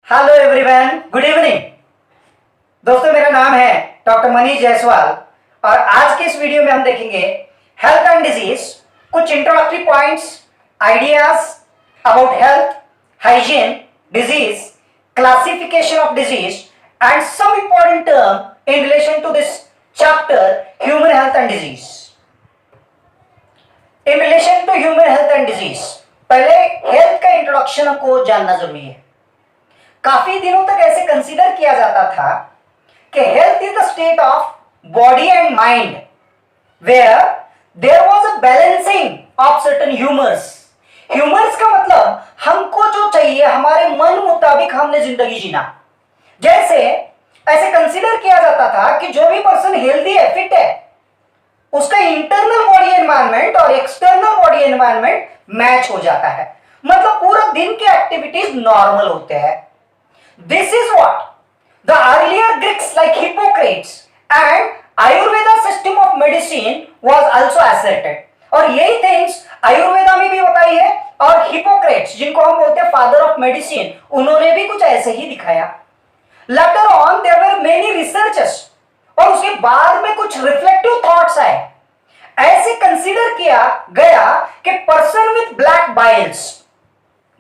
Hello everyone, good evening. दोस्तों, मेरा नाम है डॉक्टर मनीष जायसवाल और आज के इस वीडियो में हम देखेंगे हेल्थ एंड डिजीज, कुछ introductory points, ideas about health, hygiene, disease, classification of disease and some important term in relation to this chapter human health and disease. In relation to human health and disease, पहले health का introduction हमको जानना जरूरी है। काफी दिनों तक ऐसे कंसीडर किया जाता था कि health is the state of body and mind where there was a balancing of certain humours. Humours का मतलब हमको जो चाहिए, हमारे मन मुताबिक हमने जिंदगी जीना। जैसे ऐसे कंसीडर किया जाता था कि जो भी पर्सन हेल्दी है, फिट है, उसका इंटरनल बॉडी एनवायरनमेंट और एक्सटर्नल बॉडी एनवायरनमेंट मैच हो जाता है, मतलब पूरा दिन के एक्टिविटीज नॉर्मल होते हैं। This is what the earlier Greeks like Hippocrates and Ayurveda system of medicine was also asserted। और यही थिंग्स आयुर्वेदा में भी बताई है और हिपोक्रेट्स, जिनको हम बोलते हैं फादर ऑफ मेडिसिन, उन्होंने भी कुछ ऐसे ही दिखाया। Later on there were many researches और उसके बाद में कुछ रिफ्लेक्टिव थॉट्स आए। ऐसे कंसीडर किया गया कि पर्सन विथ ब्लैक बाइल्स,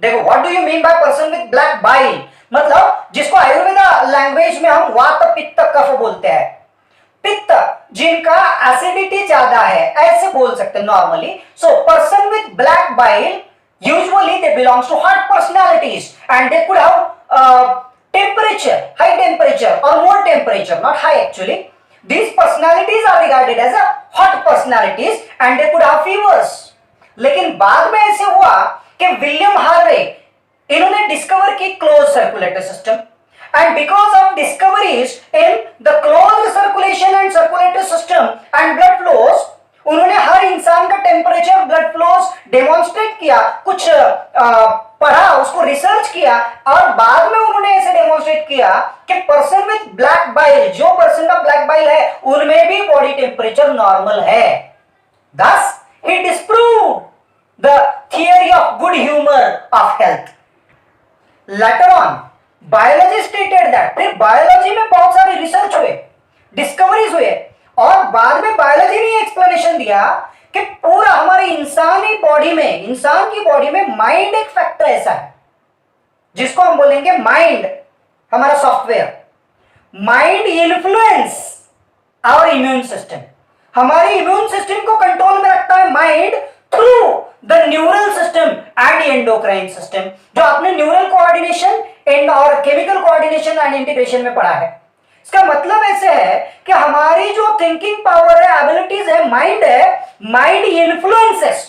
देखो what do you mean by person with black bile, मतलब जिसको आयुर्वेदा लैंग्वेज में हम वात पित्त कफ बोलते हैं। पित्त जिनका एसिडिटी ज्यादा है, ऐसे बोल सकते हैं normally. So person with black bile usually they belongs to hot personalities and they could have temperature, high temperature और more temperature, not high actually. These personalities are regarded as a hot personalities and they could have fevers। लेकिन बाद में ऐसे हुआ कि William Harvey, इन्होंने discover की close circulatory system and because of discoveries in the close circulation and circulatory system and blood flows, उन्होंने हर इंसान का टेम्परेचर, ब्लड फ्लोज डेमोन्स्ट्रेट किया, कुछ पढ़ा, उसको रिसर्च किया और बाद में उन्होंने ऐसे डेमोन्स्ट्रेट किया कि पर्सन विथ ब्लैक बाइल, जो पर्सन का ब्लैक बाइल है, उनमें भी बॉडी टेम्परेचर नॉर्मल है। thus he disproved the theory of good humor of health। Later on biology stated that, फिर बायोलॉजी में बहुत सारे रिसर्च हुए, डिस्कवरीज हुए और बाद में बायोलॉजी ने एक्सप्लेनेशन दिया कि पूरा हमारे इंसानी बॉडी में, इंसान की बॉडी में माइंड एक फैक्टर ऐसा है जिसको हम बोलेंगे माइंड, हमारा software. Mind influence our immune system, हमारे इम्यून सिस्टम को कंट्रोल में रखता है mind through the neural system and endocrine system, जो आपने न्यूरल कोऑर्डिनेशन एंड और केमिकल कोऑर्डिनेशन एंड इंटीग्रेशन में पढ़ा है। इसका मतलब ऐसे है कि हमारी जो थिंकिंग पावर है, एबिलिटीज है, माइंड है, mind influences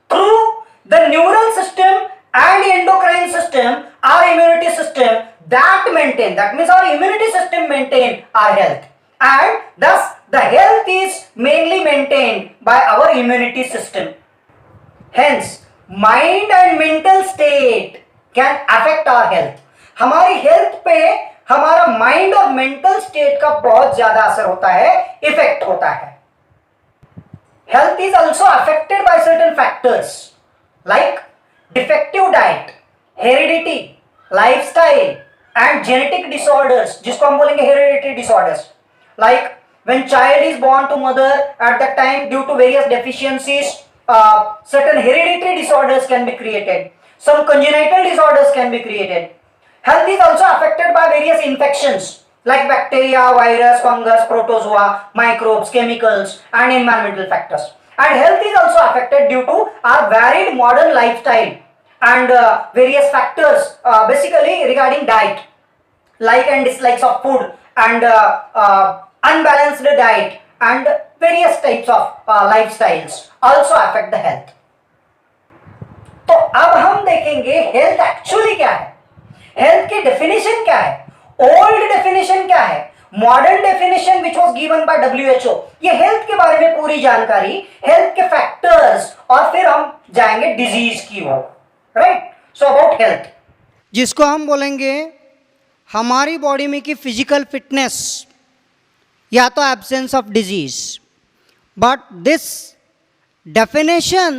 through the neural system and endocrine system our immunity system that maintain, that means our immunity system maintain our health and thus the health is mainly maintained by our immunity system। hence mind and mental state can affect our health। हमारी health पे हमारा mind और mental state का बहुत ज्यादा असर होता है, इफेक्ट होता है। Health is also affected by certain factors like defective diet, heredity, lifestyle and genetic disorders, जिसको हम बोलेंगे hereditary disorders. Like when child is born to mother, at that time due to various deficiencies, certain hereditary disorders can be created, some congenital disorders can be created। Health is also affected by various infections like bacteria, virus, fungus, protozoa, microbes, chemicals and environmental factors। And health is also affected due to our varied modern lifestyle and various factors, basically regarding diet, like and dislikes of food and unbalanced diet and various types of lifestyles also affect the health। तो अब हम देखेंगे health actually क्या है, health की definition क्या है, old definition क्या है, modern definition which was given by WHO। ये हेल्थ के बारे में पूरी जानकारी, हेल्थ के फैक्टर्स और फिर हम जाएंगे डिजीज की ओर, राइट। सो अबाउट हेल्थ, जिसको हम बोलेंगे हमारी बॉडी में की फिजिकल फिटनेस या तो absence of disease. But this definition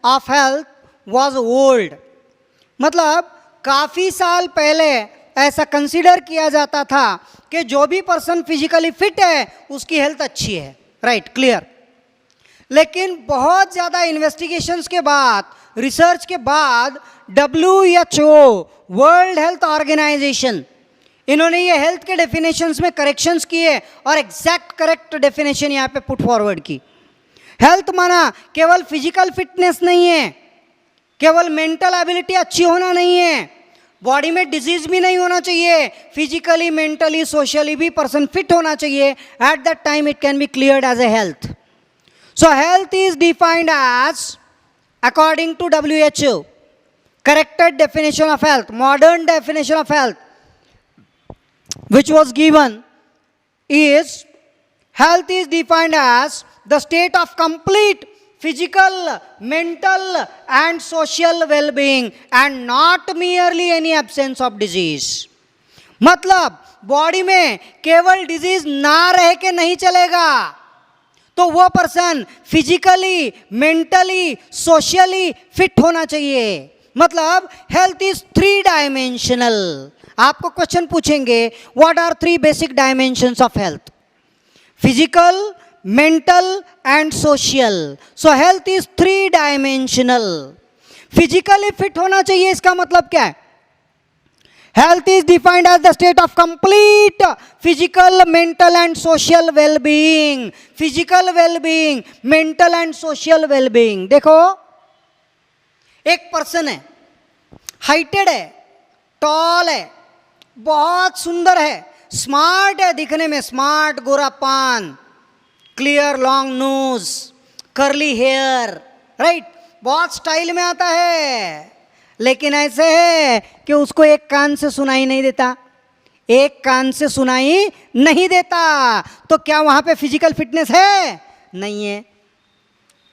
of health was old, मतलब काफ़ी साल पहले ऐसा कंसीडर किया जाता था कि जो भी पर्सन फिजिकली फिट है उसकी हेल्थ अच्छी है, राइट, क्लियर। लेकिन बहुत ज़्यादा इन्वेस्टिगेशंस के बाद, रिसर्च के बाद WHO, वर्ल्ड हेल्थ ऑर्गेनाइजेशन, इन्होंने ये हेल्थ के डेफिनेशंस में करेक्शंस किए और एग्जैक्ट करेक्ट डेफिनेशन यहाँ पे पुट फॉरवर्ड की। हेल्थ माना केवल फिजिकल फिटनेस नहीं है, केवल मेंटल एबिलिटी अच्छी होना नहीं है, बॉडी में डिजीज भी नहीं होना चाहिए, फिजिकली, मेंटली, सोशली भी पर्सन फिट होना चाहिए। At that time it can be cleared as a health. So health is defined as, according to WHO, corrected definition of health, modern definition of health, which was given is, health is defined as the state of complete physical, mental and social well-being and not merely any absence of disease. मतलब body में केवल disease ना रह के नहीं चलेगा, तो वो person physically, mentally, socially fit होना चाहिए। मतलब हेल्थ इज 3 डायमेंशनल। आपको क्वेश्चन पूछेंगे, what are 3 basic dimensions of health? Physical, mental and social. So health is 3 dimensional. Physically fit होना चाहिए, इसका मतलब क्या है? Health is defined as the state of complete physical, mental and social well-being. Physical well-being, mental and social well-being. देखो, एक person है, heighted है, टॉल है, बहुत सुंदर है, स्मार्ट है, दिखने में स्मार्ट, गोरा पान, clear long nose, curly hair, right, बहुत स्टाइल में आता है। लेकिन ऐसे है कि उसको एक कान से सुनाई नहीं देता, एक कान से सुनाई नहीं देता, तो क्या वहां पे फिजिकल फिटनेस है? नहीं है।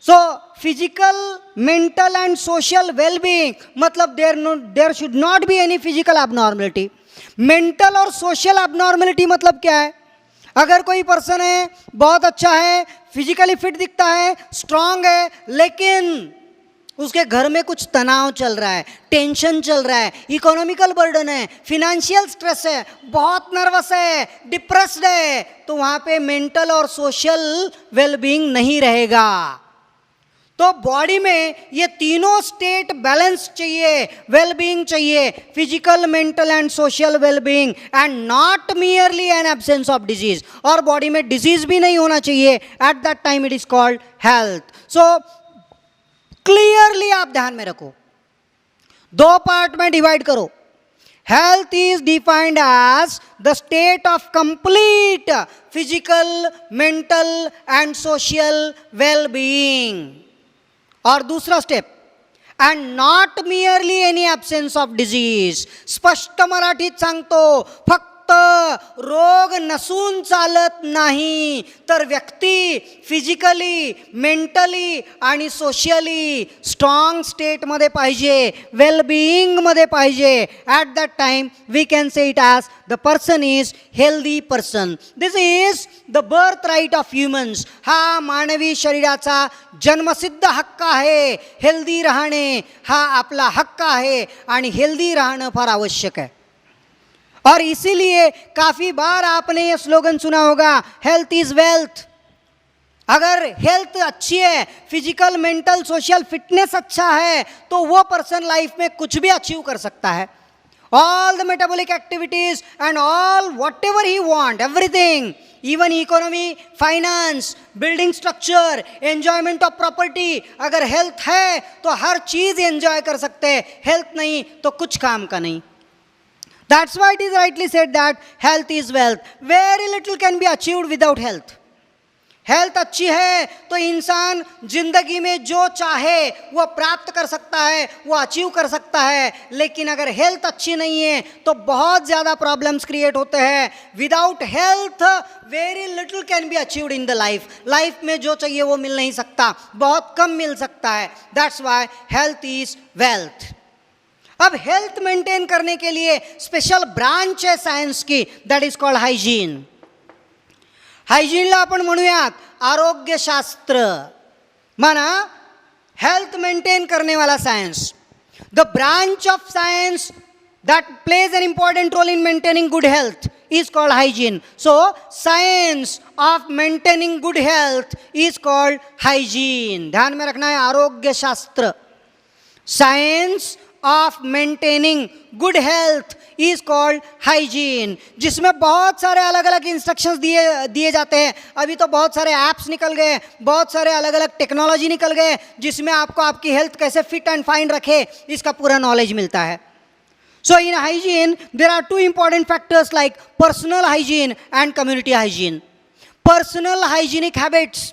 So physical, mental and social wellbeing, मतलब there should not be any physical abnormality. Mental और सोशल एबनॉर्मलिटी मतलब क्या है? अगर कोई पर्सन है, बहुत अच्छा है, फिजिकली फिट दिखता है, स्ट्रांग है, लेकिन उसके घर में कुछ तनाव चल रहा है, टेंशन चल रहा है, इकोनॉमिकल बर्डन है, फिनेंशियल स्ट्रेस है, बहुत नर्वस है, डिप्रेस्ड है, तो वहाँ पे मेंटल और सोशल वेलबींग नहीं रहेगा। तो बॉडी में ये तीनों स्टेट बैलेंस चाहिए, वेलबींग चाहिए, physical, mental and social wellbeing, and not merely an absence of disease. और बॉडी में डिजीज भी नहीं होना चाहिए। At that time it is called health. So clearly आप ध्यान में रखो, 2 पार्ट में डिवाइड करो। Health is defined as the state of complete physical, mental and social wellbeing, और दूसरा step, and not merely any absence of disease. स्पष्ट मराठीत सांगतो, फक्त रोग नसून चालत नाही, तर व्यक्ती फिजिकली, मेंटली आणि सोशली स्ट्रॉंग स्टेटमध्ये पाहिजे, वेलबीइंगमध्ये पाहिजे. At that time we can say it as the person is healthy person. This is the birth right of humans. हा मानवी शरीराचा जन्मसिद्ध हक्क आहे. हेल्दी राहणे हा आपला हक्क आहे आणि हेल्दी राहणं फार आवश्यक आहे. और इसीलिए काफ़ी बार आपने ये स्लोगन सुना होगा, हेल्थ इज़ वेल्थ. अगर हेल्थ अच्छी है, फिजिकल, मेंटल, सोशल फिटनेस अच्छा है, तो वो पर्सन लाइफ में कुछ भी अचीव कर सकता है. All the metabolic activities and all what ever he want, everything, even economy, finance, building structure, enjoyment of property, अगर हेल्थ है तो हर चीज़ एंजॉय कर सकते हैं. हेल्थ नहीं तो कुछ काम का नहीं. That's why it is rightly said that health is wealth. Very little can be achieved without health. Health अच्छी है तो इंसान जिंदगी में जो चाहे वो प्राप्त कर सकता है, वो अचीव कर सकता है. लेकिन अगर हेल्थ अच्छी नहीं है तो बहुत ज़्यादा प्रॉब्लम्स क्रिएट होते हैं. Without health very little can be achieved in the life. Life में जो चाहिए वो मिल नहीं सकता, बहुत कम मिल सकता है. That's why health is wealth. अब हेल्थ मेंटेन करने के लिए स्पेशल ब्रांच है सायन्स की, दॅट इज कॉल्ड हायजीन. हायजीनला आपण म्हणूयात आरोग्यशास्त्र. माना हेल्थ मेंटेन करने वाला science. The branch of science that plays an important role in maintaining good health is called hygiene. So, science of maintaining good health is called hygiene. ध्यान में रखना है, आरोग्य शास्त्र. Science of maintaining good health is called hygiene, जिसमें बहुत सारे अलग अलग इंस्ट्रक्शंस दिए जाते हैं. अभी तो बहुत सारे ऐप्स निकल गए, बहुत सारे अलग अलग टेक्नोलॉजी निकल गए, जिसमें आपको आपकी हेल्थ कैसे फिट एंड फाइन रखे इसका पूरा नॉलेज मिलता है. So in hygiene, there are two important factors like personal hygiene and community hygiene. Personal hygienic habits,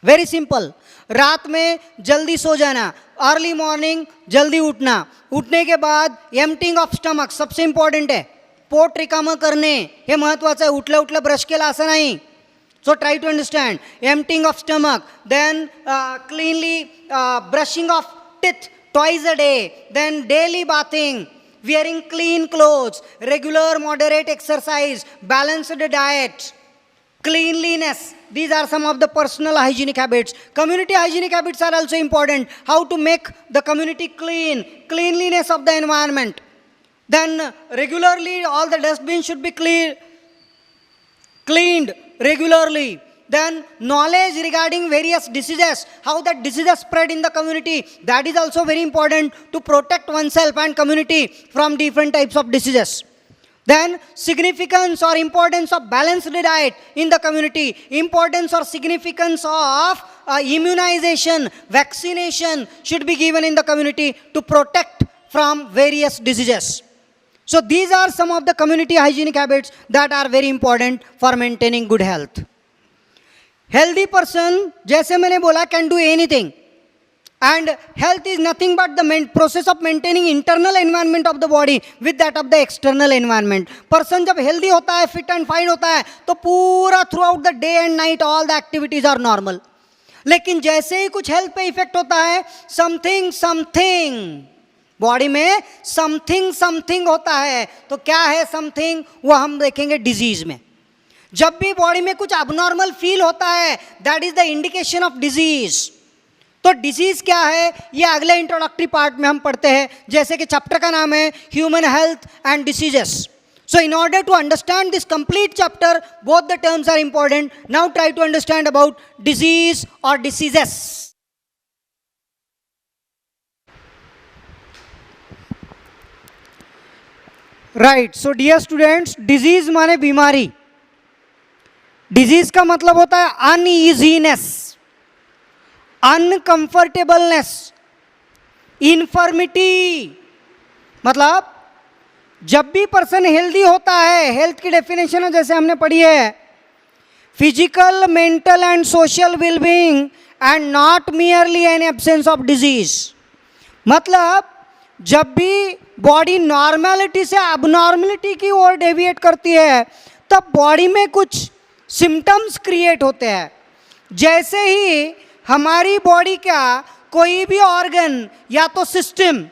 very simple. रात में जल्दी सो जाना, अर्ली मॉर्निंग जल्दी उठना, उठने के बाद एम्प्टिंग ऑफ स्टमक सबसे इंपॉर्टंट है. पोट रिकामं करणे हे महत्त्वाचं आहे. उठल्या उठल्या ब्रश केला असं नाही. So try to understand. Emptying of stomach, then cleanly brushing of teeth twice a day, then daily bathing, wearing clean clothes, regular moderate exercise, balanced diet, cleanliness. These are some of the personal hygienic habits. Community hygienic habits are also important. How to make the community clean, cleanliness of the environment. Then regularly all the dustbins should be cleaned regularly. Then knowledge regarding various diseases, how that diseases spread in the community, that is also very important to protect oneself and community from different types of diseases. Then significance or importance of balanced diet in the community, importance or significance of immunization, vaccination should be given in the community to protect from various diseases. So these are some of the community hygienic habits that are very important for maintaining good health. Healthy person, जैसे मैंने बोला, can do anything. And health is nothing but the process of maintaining internal environment of the body with that of the external environment. Person जब healthy होता है, fit and fine होता है, तो पूरा throughout the day and night all the activities are normal. लेकिन जैसे ही कुछ health पे effect होता है, something बॉडी में समथिंग होता है. तो क्या है समथिंग, वो हम देखेंगे डिजीज में. जब भी बॉडी में कुछ अबनॉर्मल फील होता है, that is the indication of disease. तो डिजीज क्या है, ये अगले इंट्रोडक्टरी पार्ट में हम पढ़ते हैं, जैसे कि चैप्टर का नाम है human health and diseases. So in order to understand this complete chapter, both the terms are important. Now try to understand about disease or diseases. Right. So dear students, disease माने बीमारी. Disease का मतलब होता है uneasiness, uncomfortableness, infirmity. मतलब जब भी person healthy होता है, हेल्थ की डेफिनेशन है जैसे हमने पढ़ी है, physical, mental and social wellbeing and not merely an absence of disease. मतलब जब भी बॉडी नॉर्मेलिटी से अबनॉर्मेलिटी की ओर डेविएट करती है, तब बॉडी में कुछ सिम्टम्स क्रिएट होते हैं. जैसे ही हमारी बॉडी का कोई भी ऑर्गन या तो सिस्टम,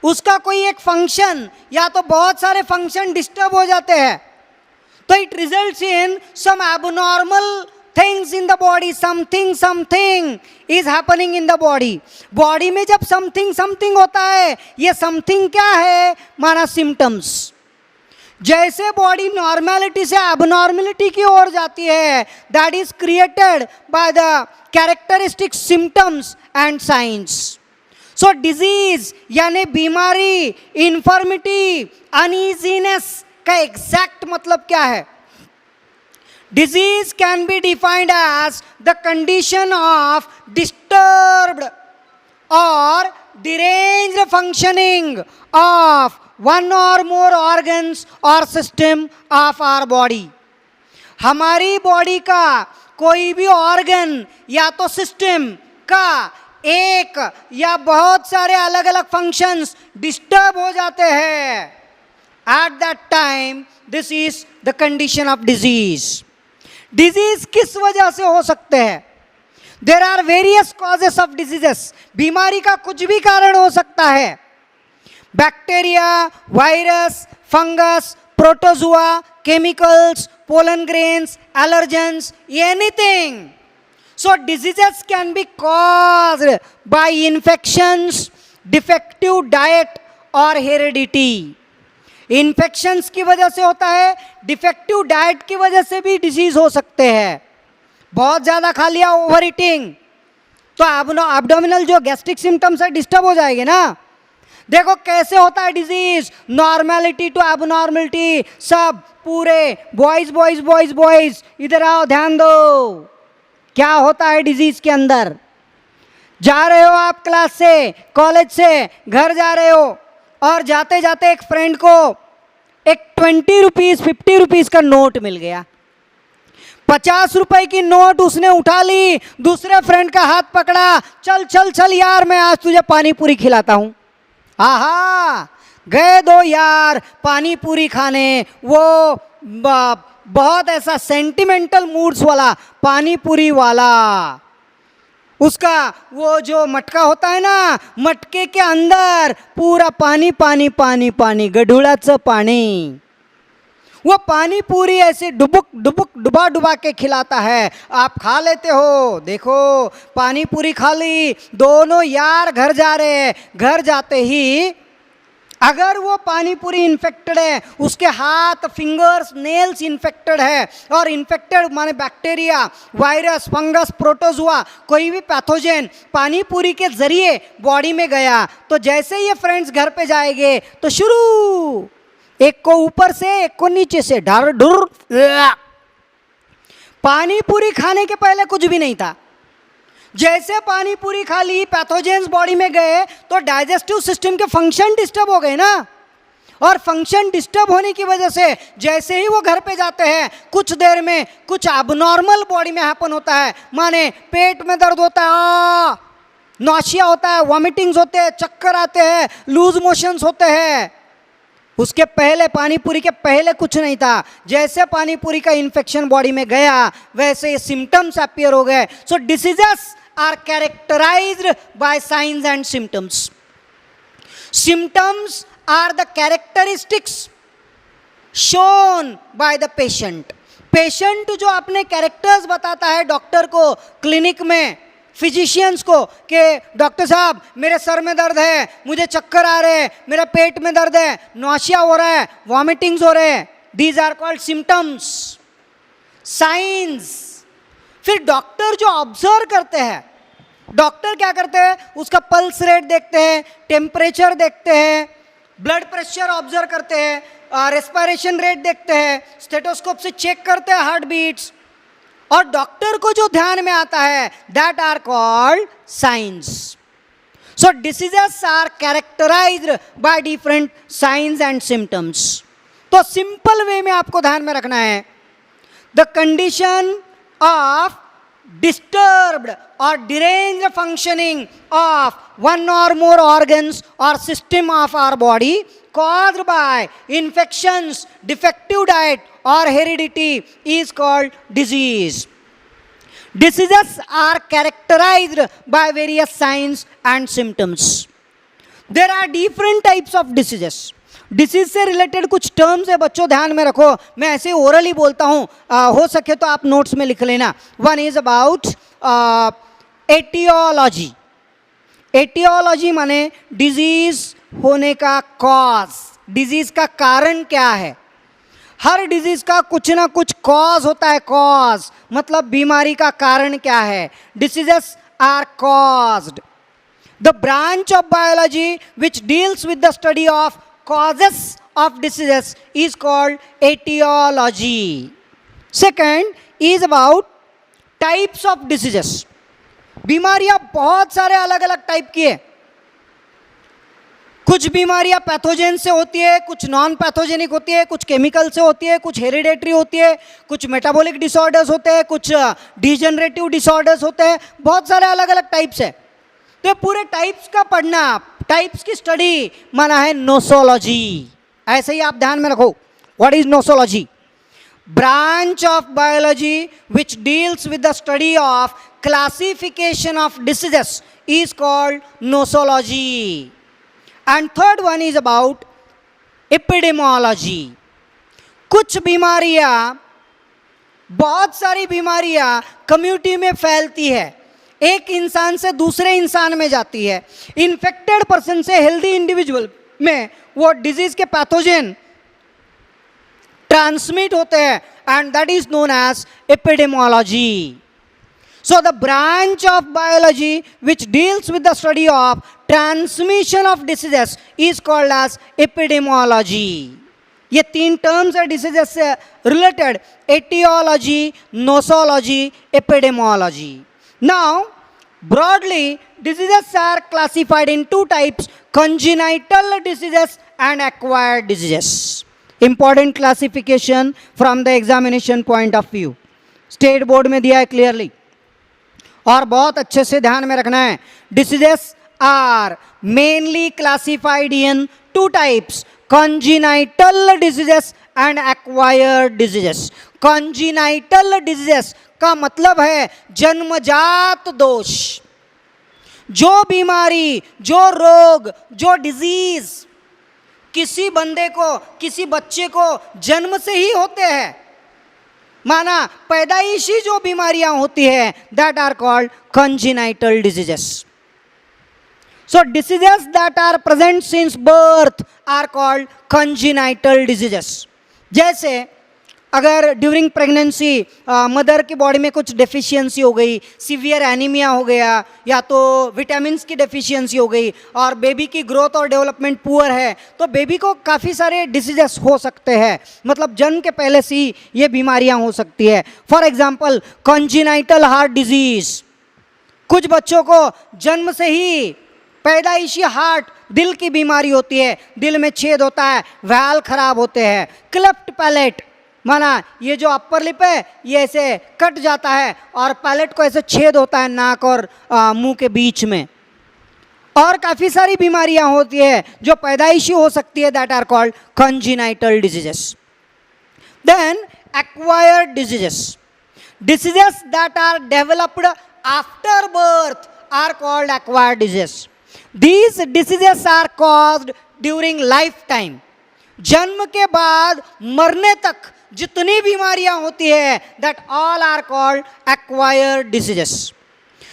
उसका कोई एक फंक्शन या तो बहुत सारे फंक्शन डिस्टर्ब हो जाते हैं, तो it results in some abnormal things in the body. something is happening in the body. Body में जब something होता है, ये something क्या है, माना symptoms. जैसे बॉडी नॉर्मेलिटी से abnormality की ओर जाती है, that is created by the characteristic symptoms and signs. So disease यानी बीमारी, infirmity, uneasiness का exact मतलब क्या है? Disease can be defined as the condition of disturbed or deranged functioning of one or more organs or system of our body. हमारी body का कोई भी ऑर्गन या तो सिस्टम का एक या बहुत सारे अलग अलग फंक्शंस डिस्टर्ब हो जाते हैं. At that time, this is the condition of disease. Disease किस वजह से हो सकते हैं? There are various causes of diseases. बीमारी का कुछ भी कारण हो सकता है. Bacteria, virus, fungus, protozoa, chemicals, pollen grains, allergens, anything. So diseases can be caused by infections, defective diet और हेरिडिटी। इन्फेक्शंस की वजह से होता है, डिफेक्टिव डाइट की वजह से भी डिजीज हो सकते हैं। बहुत ज़्यादा खा लिया, ओवर ईटिंग, तो एब्डोमिनल जो गैस्ट्रिक सिम्टम्स है डिस्टर्ब हो जाएंगे ना। देखो कैसे होता है डिजीज, नॉर्मेलिटी टू एबनॉर्मलिटी, सब पूरे बॉयज बॉयज बॉयज बॉयज इधर आओ, ध्यान दो क्या होता है डिजीज के अंदर। जा रहे हो आप क्लास से, कॉलेज से घर जा रहे हो, और जाते जाते एक फ्रेंड को एक 20 रुपीज 50 रुपीज का नोट मिल गया। 50 रुपए की नोट उसने उठा ली, दूसरे फ्रेंड का हाथ पकड़ा, चल चल चल यार मैं आज तुझे पानी पूरी खिलाता हूं। आहा, गए दो यार पानी पूरी खाने, वो बहुत ऐसा सेंटिमेंटल मूड्स वाला पानी पूरी वाला, उसका वो जो मटका होता है ना, मटके के अंदर पूरा पानी पानी पानी पानी, गढुळाचं पानी, वो पानी पूरी ऐसे डुबुक डुबुक डुबा डुबा के खिलाता है, आप खा लेते हो। देखो पानी पूरी खा ली, दोनों यार घर जा रहे हैं, घर जाते ही अगर वो पानी पूरी इन्फेक्टेड है, उसके हाथ फिंगर्स नेल्स इन्फेक्टेड है, और इन्फेक्टेड माने बैक्टीरिया वायरस फंगस प्रोटोजुआ कोई भी पैथोजन पानी पूरी के जरिए बॉडी में गया, तो जैसे ये फ्रेंड्स घर पे जाएंगे तो शुरू, एक को ऊपर से एक को नीचे से, ढर ढुर। पानी पूरी खाने के पहले कुछ भी नहीं था, जैसे पानी पूरी खा ली पैथोजेंस बॉडी में गए तो डाइजेस्टिव सिस्टम के फंक्शन डिस्टर्ब हो गए ना, और फंक्शन डिस्टर्ब होने की वजह से जैसे ही वो घर पे जाते हैं कुछ देर में कुछ एबनॉर्मल बॉडी में हैपन होता है, माने पेट में दर्द होता है, नौशिया होता है, वॉमिटिंग्स होते हैं, चक्कर आते हैं, लूज मोशंस होते हैं। उसके पहले पानी पूरी के पहले कुछ नहीं था, जैसे पानी पूरी का इन्फेक्शन बॉडी में गया वैसे ये सिम्टम्स अपीयर हो गए। So diseases are characterized by science and symptoms. Symptoms are the characteristics shown by the patient. Patient जो अपने कैरेक्टर्स बताता है डॉक्टर को क्लिनिक में, फिजिशियंस को, कि डॉक्टर साहब मेरे सर में दर्द है, मुझे चक्कर आ रहे हैं, मेरा पेट में दर्द है, नौशिया हो रहा है, वॉमिटिंग्स हो रहे हैं, these are called symptoms. Signs, फिर डॉक्टर जो ऑब्जर्व करते हैं, डॉक्टर क्या करते हैं, उसका पल्स रेट देखते हैं, टेम्परेचर देखते हैं, ब्लड प्रेशर ऑब्जर्व करते हैं, रेस्पिरेशन रेट देखते हैं, स्टेथोस्कोप से चेक करते हैं हार्ट बीट्स, और डॉक्टर को जो ध्यान में आता है that are called signs. So diseases are characterized by different signs and symptoms. तो सिंपल वे में आपको ध्यान में रखना है, the condition of disturbed or deranged functioning of one or more organs or system of our body caused by infections, defective diet or heredity is called disease. Diseases are characterized by various signs and symptoms. There are different types of diseases. Disease से related कुछ terms है बच्चों, ध्यान में रखो, मैं ऐसे orally बोलता हूँ, हो सके तो आप नोट्स में लिख लेना। One is about etiology. Etiology माने डिजीज होने का कॉज, डिजीज का कारण क्या है। हर डिजीज का कुछ ना कुछ कॉज होता है, कॉज मतलब बीमारी का कारण क्या है। Diseases are caused. The branch of biology which deals with the study of causes of diseases is called etiology. Second is about types of diseases. बीमारियां बहुत सारे अलग अलग टाइप की है। कुछ बीमारियां पैथोजेन से होती है, कुछ नॉन पैथोजेनिक होती है, कुछ केमिकल से होती है, कुछ हेरिडेटरी होती है, कुछ मेटाबॉलिक डिसऑर्डर्स होते हैं, कुछ डिजेनरेटिव डिसऑर्डर्स होते हैं, बहुत सारे अलग अलग टाइप्स है। तो पूरे टाइप्स का पढ़ना, टाइप्स की स्टडी माना है नोसोलॉजी। ऐसे ही आप ध्यान में रखो, what is nosology? Branch of biology which deals with the study of classification of diseases is called nosology. And third one is about epidemiology. कुछ बीमारियां, बहुत सारी बीमारियां कम्युनिटी में फैलती है, एक इंसान से दूसरे इंसान में जाती है। इन्फेक्टेड पर्सन से हेल्दी इंडिविजुअल में वो डिजीज के पैथोजन ट्रांसमिट होते हैं, and that is known as epidemiology. So the branch of biology which deals with the study of transmission of diseases is called as epidemiology. ये 3 terms है diseases से related: etiology, nosology, epidemiology. Now broadly diseases are classified in 2 types: congenital diseases and acquired diseases. Important classification from the examination point of view. State board में दिया है clearly, और बहुत अच्छे से ध्यान में रखना है. Diseases are mainly classified in 2 types: congenital diseases and acquired diseases. congenital diseases का मतलब है जन्मजात दोष. जो बीमारी, जो रोग, जो डिजीज किसी बंदे को, किसी बच्चे को जन्म से ही होते हैं, माना पैदाइशी जो बीमारियां होती है, that are called congenital diseases. So diseases that are present since birth are called congenital diseases. जैसे अगर ड्यूरिंग प्रेगनेंसी मदर की बॉडी में कुछ डेफिशिएंसी हो गई, सीवियर एनीमिया हो गया, या तो विटामिन्स की डेफिशिएंसी हो गई, और बेबी की ग्रोथ और डेवलपमेंट पुअर है, तो बेबी को काफ़ी सारे डिसीजेस हो सकते हैं. मतलब जन्म के पहले से ही ये बीमारियां हो सकती है. For example congenital heart disease. कुछ बच्चों को जन्म से ही पैदाइशी हार्ट, दिल की बीमारी होती है, दिल में छेद होता है, वैल खराब होते हैं. क्लेफ्ट पैलेट, माना ये जो अपर लिप है ये ऐसे कट जाता है और पैलेट को ऐसे छेद होता है नाक और मुंह के बीच में. और काफ़ी सारी बीमारियां होती है जो पैदाइशी हो सकती है, that are called congenital diseases. Then acquired diseases. Diseases that are developed after birth are called acquired diseases. These diseases are caused during lifetime. जन्म के बाद मरने तक जितनी बीमारियां होती है, that all are called acquired diseases.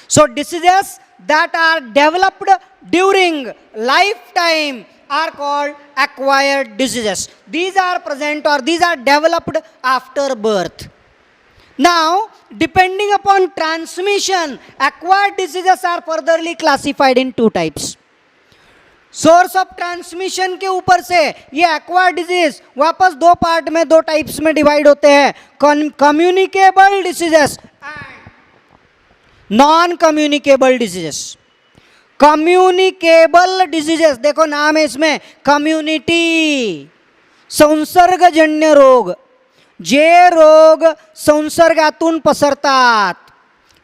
So diseases that are developed during lifetime are called acquired diseases. These are present or these are developed after birth. Now, depending upon transmission, acquired diseases are furtherly classified in 2 types. Source of transmission के ऊपर से ये acquired disease वापस 2 part में, 2 types में divide होते हैं: communicable diseases and non communicable diseases. Communicable diseases, देखो नाम है इसमें, कम्युनिटी, संसर्गजन्य रोग. जे रोग संसर्गातून पसरतात,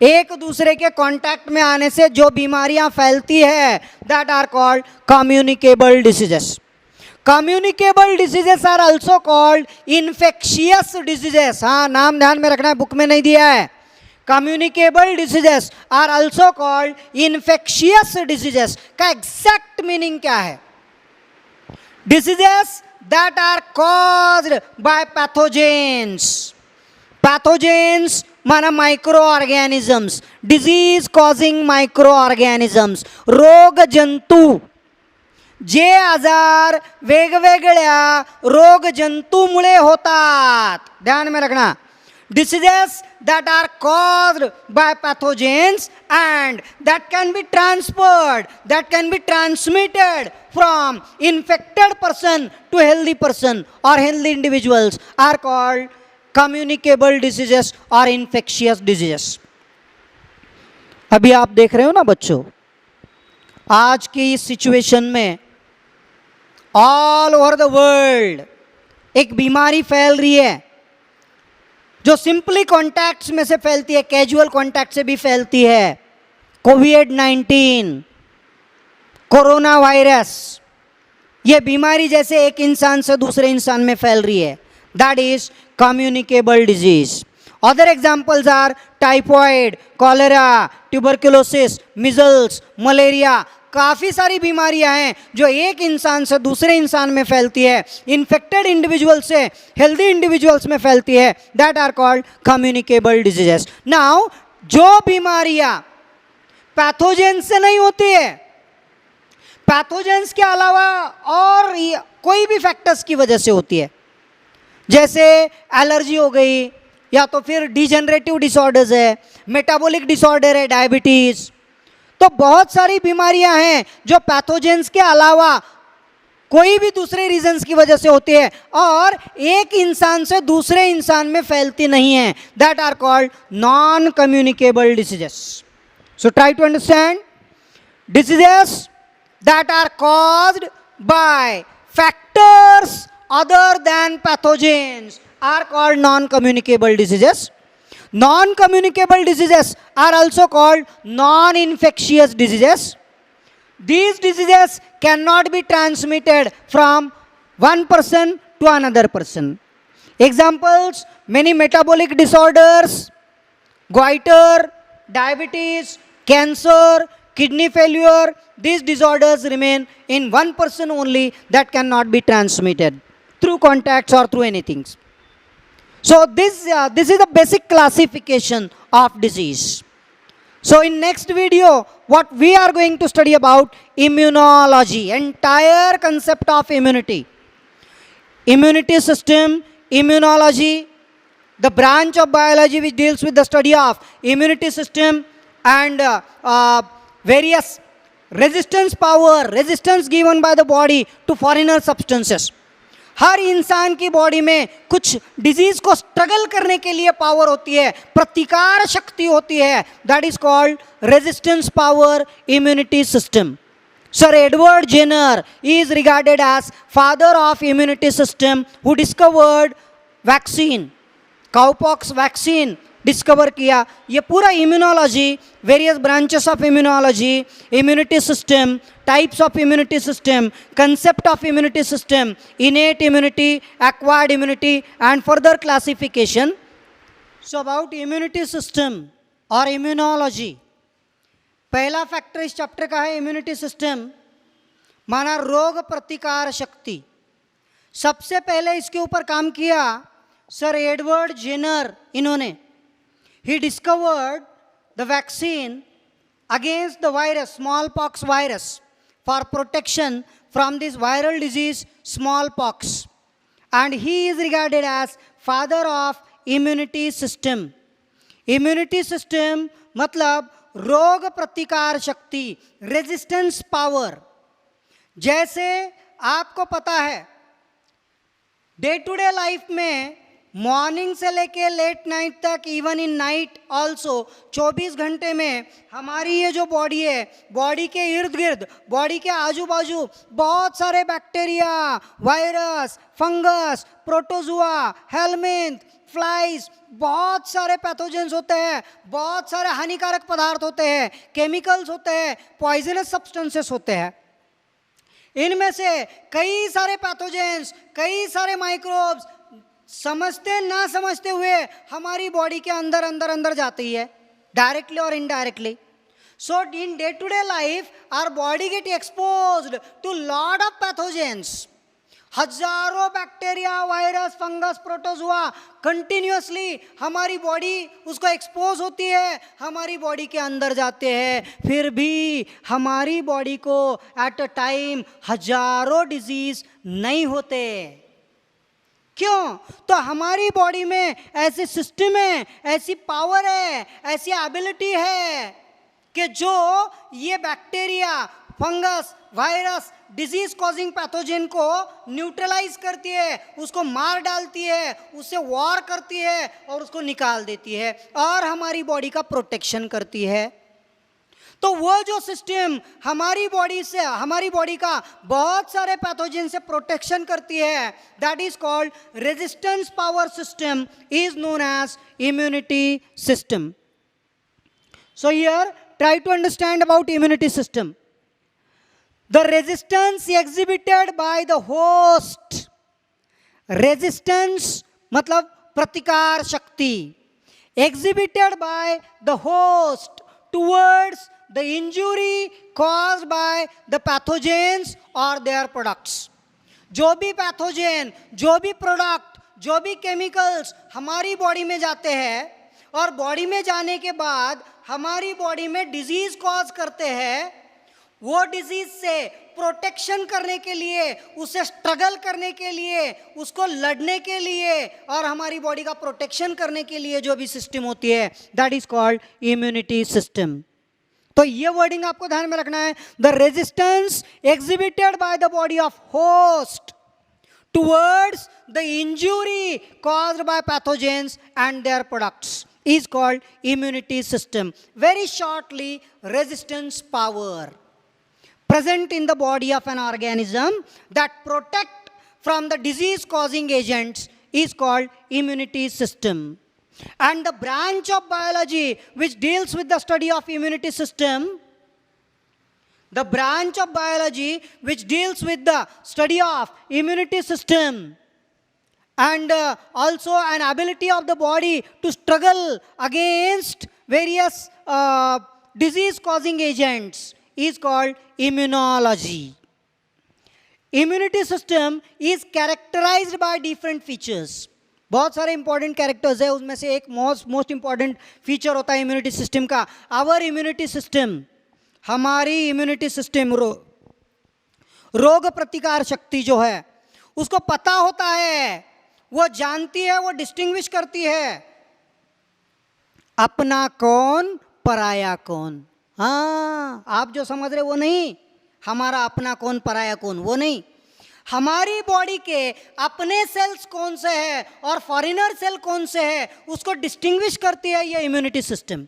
एक दूसरे के कांटेक्ट में आने से जो बीमारियां फैलती है, that are called communicable diseases. Communicable diseases are also called infectious diseases. हाँ, नाम ध्यान में रखना है, बुक में नहीं दिया है. Communicable diseases are also called infectious diseases. का एग्जैक्ट मीनिंग क्या है? Diseases that are caused by pathogens. Pathogens माना microorganisms, disease causing microorganisms, रोग जंतू. जे आजार वेगवेगळ्या रोग जंतूमुळे होतात, ध्यान में रखना. Diseases that are caused by pathogens and that can be transferred, that can be transmitted from infected person to healthy person or healthy individuals are called communicable diseases or infectious diseases. अभी आप देख रहे हो ना बच्चों, आज की इस सिचुएशन में ऑल ओवर द वर्ल्ड एक बीमारी फैल रही है जो सिंपली कॉन्टैक्ट्स में से फैलती है, कैजुअल कॉन्टैक्ट से भी फैलती है. कोविड-19, कोरोना वायरस. ये बीमारी जैसे एक इंसान से दूसरे इंसान में फैल रही है, that is communicable disease. Other examples are typhoid, cholera, tuberculosis, measles, malaria. काफ़ी सारी बीमारियां हैं जो एक इंसान से दूसरे इंसान में फैलती है, इन्फेक्टेड इंडिविजुअल से हेल्दी इंडिविजुअल्स में फैलती है, that are called communicable diseases. Now जो बीमारियां पैथोजेन से नहीं होती है, पैथोजेंस के अलावा और कोई भी फैक्टर्स की वजह से होती है, जैसे एलर्जी हो गई, या तो फिर डिजेनरेटिव डिसऑर्डर्स है, मेटाबॉलिक डिसऑर्डर है, डायबिटीज। तो बहुत सारी बीमारियां हैं जो पैथोजेंस के अलावा कोई भी दूसरे रीजंस की वजह से होती है और एक इंसान से दूसरे इंसान में फैलती नहीं है। That are called non communicable diseases. So try to understand, diseases that are caused by factors other than pathogens are called non-communicable diseases. Non-communicable diseases are also called non-infectious diseases. These diseases cannot be transmitted from one person to another person. Examples: many metabolic disorders, goiter, diabetes, cancer, kidney failure. These disorders remain in one person only, that cannot be transmitted through contacts or through anything. So this is the basic classification of disease. So in next video, what we are going to study about immunology, entire concept of immunity. Immunity system, immunology, the branch of biology which deals with the study of immunity system and various resistance power, resistance given by the body to foreigner substances. हर इंसान की body में कुछ disease को struggle करने के लिए power होती है, प्रतिकार शक्ति होती है, that is called resistance power immunity system. Sir Edward Jenner is regarded as father of immunity system, who discovered vaccine, cowpox vaccine discover किया. ये पूरा immunology, various branches of immunology, immunity system, types of immunity system, concept of immunity system, innate immunity, acquired immunity and further classification. So about immunity system और immunology, पहला factor इस chapter का है immunity system, माना रोग प्रतिकार शक्ति. सबसे पहले इसके ऊपर काम किया सर एडवर्ड जेनर. इन्होंने he discovered the vaccine against the virus, smallpox virus, for protection from this viral disease smallpox, and he is regarded as father of immunity system. Immunity system मतलब रोग प्रतिकार शक्ति, रेजिस्टेंस पावर. जैसे आपको पता है day to day life में morning से लेके लेट नाइट तक, इवन इन नाइट ऑल्सो, 24 घंटे में हमारी ये जो बॉडी है, बॉडी के इर्द गिर्द, बॉडी के आजू बाजू बहुत सारे bacteria, virus, fungus, protozoa, helminth, flies, बहुत सारे पैथोजेंस होते हैं, बहुत सारे हानिकारक पदार्थ होते हैं, केमिकल्स होते हैं, पॉइजनस सब्सटेंसेस होते हैं. इनमें से कई सारे पैथोजेंस, कई सारे माइक्रोब्स समझते ना समझते हुए हमारी बॉडी के अंदर अंदर अंदर जाती है, डायरेक्टली और indirectly. So in day to day life our body get exposed to lot of pathogens. हजारों bacteria, virus, fungus, protozoa continuously हमारी बॉडी उसको एक्सपोज होती है, हमारी बॉडी के अंदर जाते हैं. फिर भी हमारी बॉडी को एट अ टाइम हजारों डिजीज नहीं होते. क्यों? तो हमारी बॉडी में ऐसे सिस्टम है, ऐसी पावर है, ऐसी एबिलिटी है कि जो ये bacteria, fungus, virus, disease causing pathogen को न्यूट्रलाइज करती है, उसको मार डालती है, उससे वॉर करती है और उसको निकाल देती है और हमारी बॉडी का प्रोटेक्शन करती है. तो वो जो सिस्टम हमारी बॉडी से, हमारी बॉडी का बहुत सारे पैथोजन से प्रोटेक्शन करती है, that is called resistance power system, is known as immunity system. So here try to understand about immunity system. The resistance exhibited by the host, resistance मतलब प्रतिकार शक्ति, exhibited by the host towards the injury caused by the pathogens or their products. जो भी pathogen, जो भी product, जो भी chemicals हमारी बॉडी में जाते हैं और बॉडी में जाने के बाद हमारी बॉडी में डिजीज कॉज करते हैं, वो डिजीज से प्रोटेक्शन करने के लिए, उसे स्ट्रगल करने के लिए, उसको लड़ने के लिए और हमारी बॉडी का प्रोटेक्शन करने के लिए जो भी सिस्टम होती है, that is called immunity system. तो ये वर्डिंग आपको ध्यान में रखना है। The resistance exhibited by the body of host towards the injury caused by pathogens and their products is called immunity system. Very shortly, resistance power present in the body of an organism that protect from the disease causing agents is called immunity system. And the branch of biology which deals with the study of immunity system, the branch of biology which deals with the study of immunity system and also an ability of the body to struggle against various disease causing agents is called immunology. Immunity system is characterized by different features. बहुत सारे important characters है, उसमें से एक most important feature होता है immunity system का, our immunity system. हमारी इम्यूनिटी सिस्टम रोग प्रतिकार शक्ति जो है उसको पता होता है, वो जानती है, वो डिस्टिंग्विश करती है अपना कौन पराया कौन। हाँ, आप जो समझ रहे वो नहीं, हमारा अपना कौन पराया कौन वो नहीं, हमारी बॉडी के अपने सेल्स कौन से हैं और फॉरेनर सेल कौन से हैं उसको डिस्टिंग्विश करती है ये immunity system.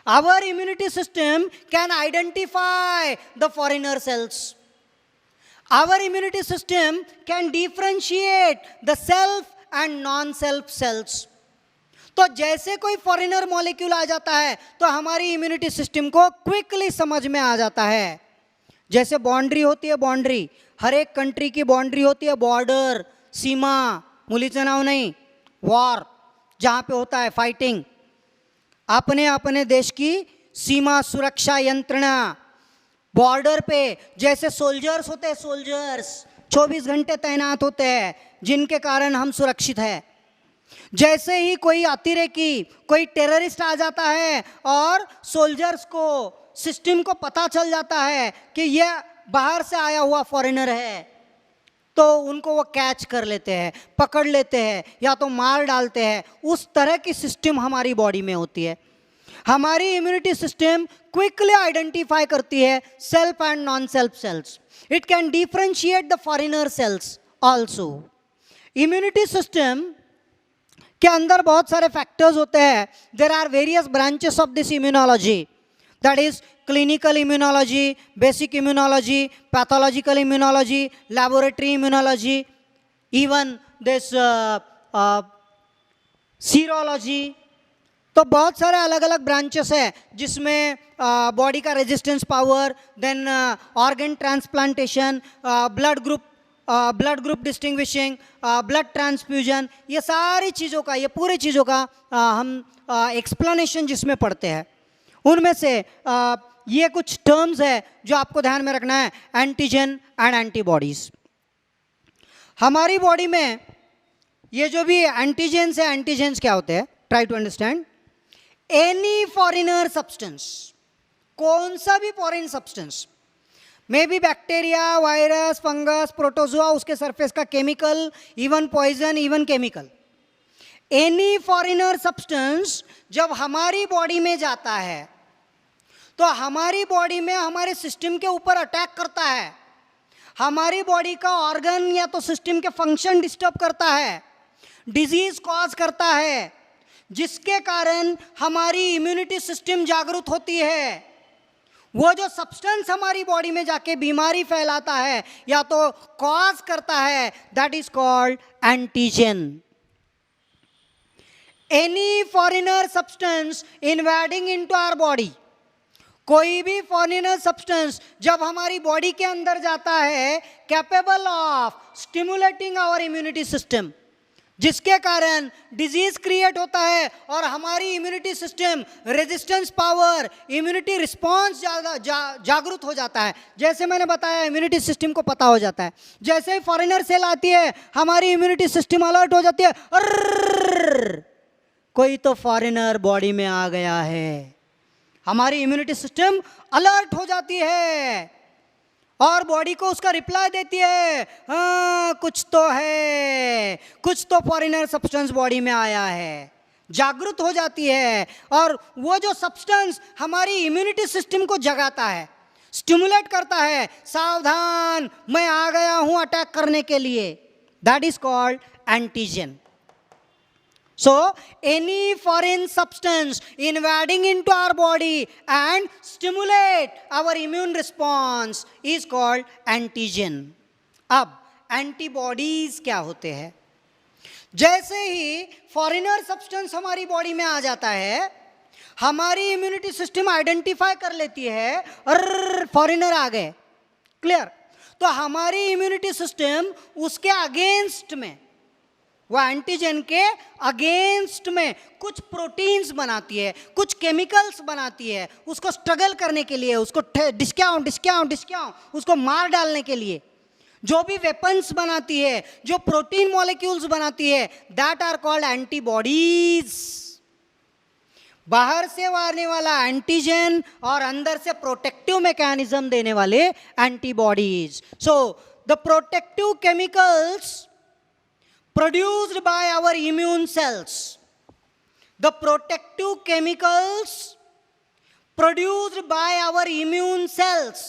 Our immunity system can identify the foreigner cells. Our immunity system can differentiate the self and non-self cells. तो जैसे कोई फॉरेनर मॉलिक्यूल आ जाता है तो हमारी इम्यूनिटी सिस्टम को क्विकली समझ में आ जाता है। जैसे बाउंड्री होती है, बाउंड्री हर एक कंट्री की बाउंड्री होती है, बॉर्डर, सीमा, मुलीचं नाव नहीं, वॉर जहाँ पे होता है फाइटिंग, अपने अपने देश की सीमा सुरक्षा यंत्रणा, बॉर्डर पे जैसे सोल्जर्स होते हैं, सोल्जर्स 24 घंटे तैनात होते हैं जिनके कारण हम सुरक्षित हैं। जैसे ही कोई अतिरेकी, कोई टेररिस्ट आ जाता है और सोल्जर्स को, सिस्टम को पता चल जाता है कि यह बाहर से आया हुआ फॉरेनर है, तो उनको वो कैच कर लेते हैं, पकड़ लेते हैं या तो मार डालते हैं। उस तरह की सिस्टम हमारी बॉडी में होती है। हमारी इम्यूनिटी सिस्टम क्विकली आइडेंटिफाई करती है self and non self cells. It can differentiate the foreigner cells also. Immunity system के अंदर बहुत सारे फैक्टर्स होते हैं। There are various branches of this immunology, that is clinical immunology, basic immunology, pathological immunology, laboratory immunology, even this serology। तो बहुत सारे अलग अलग ब्रांचेस है जिसमें बॉडी का resistance power, then organ transplantation, blood group distinguishing, blood transfusion, ये सारी चीज़ों का, ये पूरी चीज़ों का हम एक्सप्लेनेशन जिसमें पढ़ते हैं। उनमें से ये कुछ टर्म्स है जो आपको ध्यान में रखना है, एंटीजन एंड एंटीबॉडीज। हमारी बॉडी में ये जो भी एंटीजेंस है, एंटीजेंस क्या होते हैं, try to understand. Any foreigner substance, कौन सा भी foreign substance, may be bacteria, virus, fungus, protozoa, उसके सरफेस का chemical, even poison, even chemical, any foreigner substance जब हमारी बॉडी में जाता है तो हमारी बॉडी में हमारे सिस्टम के ऊपर अटैक करता है, हमारी बॉडी का ऑर्गन या तो सिस्टम के फंक्शन डिस्टर्ब करता है, डिजीज कॉज करता है, जिसके कारण हमारी इम्यूनिटी सिस्टम जागरूक होती है। वो जो सब्सटेंस हमारी बॉडी में जाके बीमारी फैलाता है या तो कॉज करता है, that is called antigen. Any foreigner substance invading into our body, कोई भी फॉरेनर सब्सटेंस जब हमारी बॉडी के अंदर जाता है, capable of stimulating our immunity system, जिसके कारण डिजीज क्रिएट होता है और हमारी immunity system, resistance power, immunity response जागरूक हो जाता है। जैसे मैंने बताया, इम्यूनिटी सिस्टम को पता हो जाता है, जैसे ही फॉरेनर सेल आती है हमारी इम्यूनिटी सिस्टम अलर्ट हो जाती है, कोई तो फॉरेनर बॉडी में आ गया है, हमारी इम्यूनिटी सिस्टम अलर्ट हो जाती है और बॉडी को उसका रिप्लाई देती है, हाँ कुछ तो है, कुछ तो फॉरेनर सब्सटेंस बॉडी में आया है, जागृत हो जाती है। और वो जो सब्सटेंस हमारी इम्यूनिटी सिस्टम को जगाता है, स्टिमुलेट करता है, सावधान मैं आ गया हूं अटैक करने के लिए, that is called antigen. So, any foreign substance invading into our body and stimulate our immune response is called antigen. अब antibodies क्या होते हैं? जैसे ही फॉरेनर सब्सटेंस हमारी बॉडी में आ जाता है, हमारी इम्यूनिटी सिस्टम आइडेंटिफाई कर लेती है, अरे फॉरेनर आ गए, क्लियर। तो हमारी इम्यूनिटी सिस्टम उसके अगेंस्ट में, वो एंटीजन के अगेंस्ट में कुछ प्रोटीन्स बनाती है, कुछ केमिकल्स बनाती है, उसको स्ट्रगल करने के लिए, उसको डिस्काउंट उसको मार डालने के लिए जो भी वेपन्स बनाती है, जो प्रोटीन मॉलिक्यूल्स बनाती है, दैट आर कॉल्ड एंटीबॉडीज। बाहर से मारने वाला एंटीजन और अंदर से प्रोटेक्टिव मैकेनिज्म देने वाले antibodies. So the protective chemicals produced by our immune cells, the protective chemicals produced by our immune cells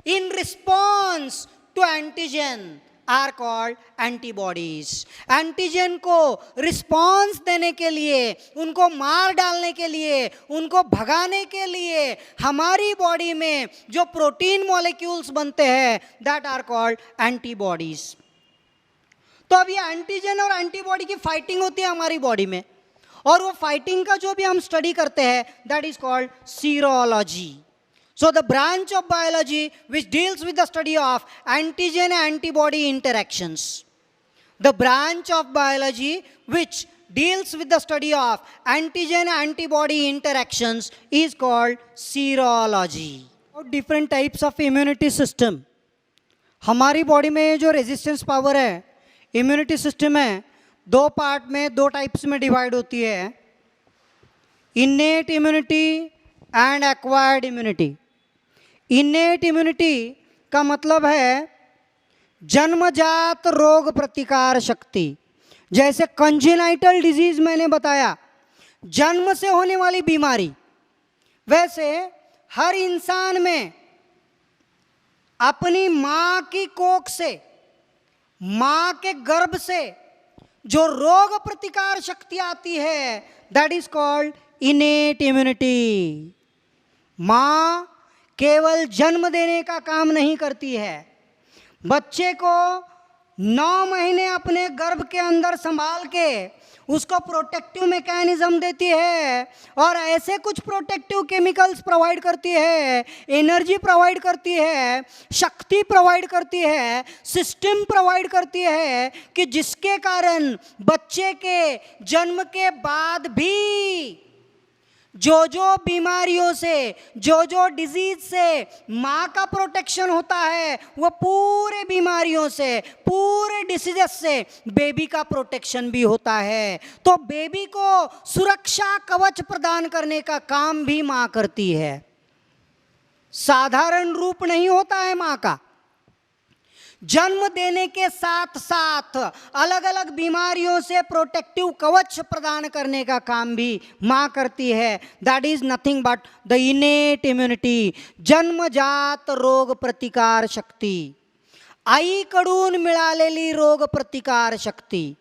in response to antigen are called antibodies. Antigen को रिस्पॉन्स देने के लिए, उनको मार डालने के लिए, उनको भगाने के लिए हमारी बॉडी में जो प्रोटीन मॉलिक्यूल्स बनते हैं, दैट आर कॉल्ड एंटीबॉडीज। तो अब ये एंटीजन और एंटीबॉडी की फाइटिंग होती है हमारी बॉडी में, और वो फाइटिंग का जो भी हम स्टडी करते हैं, that is called serology. So the branch of biology which deals with the study of antigen and antibody interactions, the branch of biology which deals with the study of antigen antibody interactions is called serology. Different types of immunity system. हमारी body में जो resistance power है, immunity system है, दो part में, दो types में divide होती है, innate immunity and acquired immunity. Innate immunity का मतलब है जन्मजात रोग प्रतिकार शक्ति। जैसे कंजेनाइटल डिजीज मैंने बताया, जन्म से होने वाली बीमारी, वैसे हर इंसान में अपनी मां की कोख से, मां के गर्भ से जो रोग प्रतिकार शक्ति आती है, that is called innate immunity. मां केवल जन्म देने का काम नहीं करती है, बच्चे को 9 महीने अपने गर्भ के अंदर संभाल के उसको प्रोटेक्टिव मैकेनिज्म देती है, और ऐसे कुछ प्रोटेक्टिव केमिकल्स प्रोवाइड करती है, एनर्जी प्रोवाइड करती है, शक्ति प्रोवाइड करती है, सिस्टम प्रोवाइड करती है, कि जिसके कारण बच्चे के जन्म के बाद भी जो जो बीमारियों से, जो जो डिजीज से माँ का प्रोटेक्शन होता है, वो पूरे बीमारियों से, पूरे डिसीजेस से बेबी का प्रोटेक्शन भी होता है। तो बेबी को सुरक्षा कवच प्रदान करने का काम भी माँ करती है। साधारण रूप नहीं होता है माँ का, जन्म देने के साथ साथ अलग अलग बीमारियों से प्रोटेक्टिव कवच प्रदान करने का काम भी माँ करती है। That is nothing but the इनेट immunity, जन्मजात रोग प्रतिकार शक्ती, आईकडून मिळालेली रोग प्रतिकार शक्ती।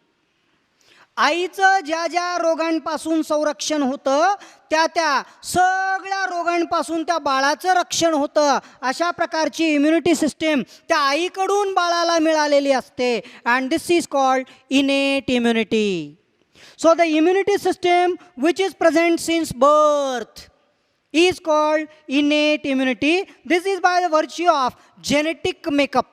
आईचं ज्या ज्या रोगांपासून संरक्षण होतं, त्या त्या सगळ्या रोगांपासून त्या बाळाचं रक्षण होतं। अशा प्रकारची इम्युनिटी सिस्टीम त्या आईकडून बाळाला मिळालेली असते, and this is called इनेट immunity. So the immunity system which is present since birth is called innate immunity. This is by the virtue of genetic makeup.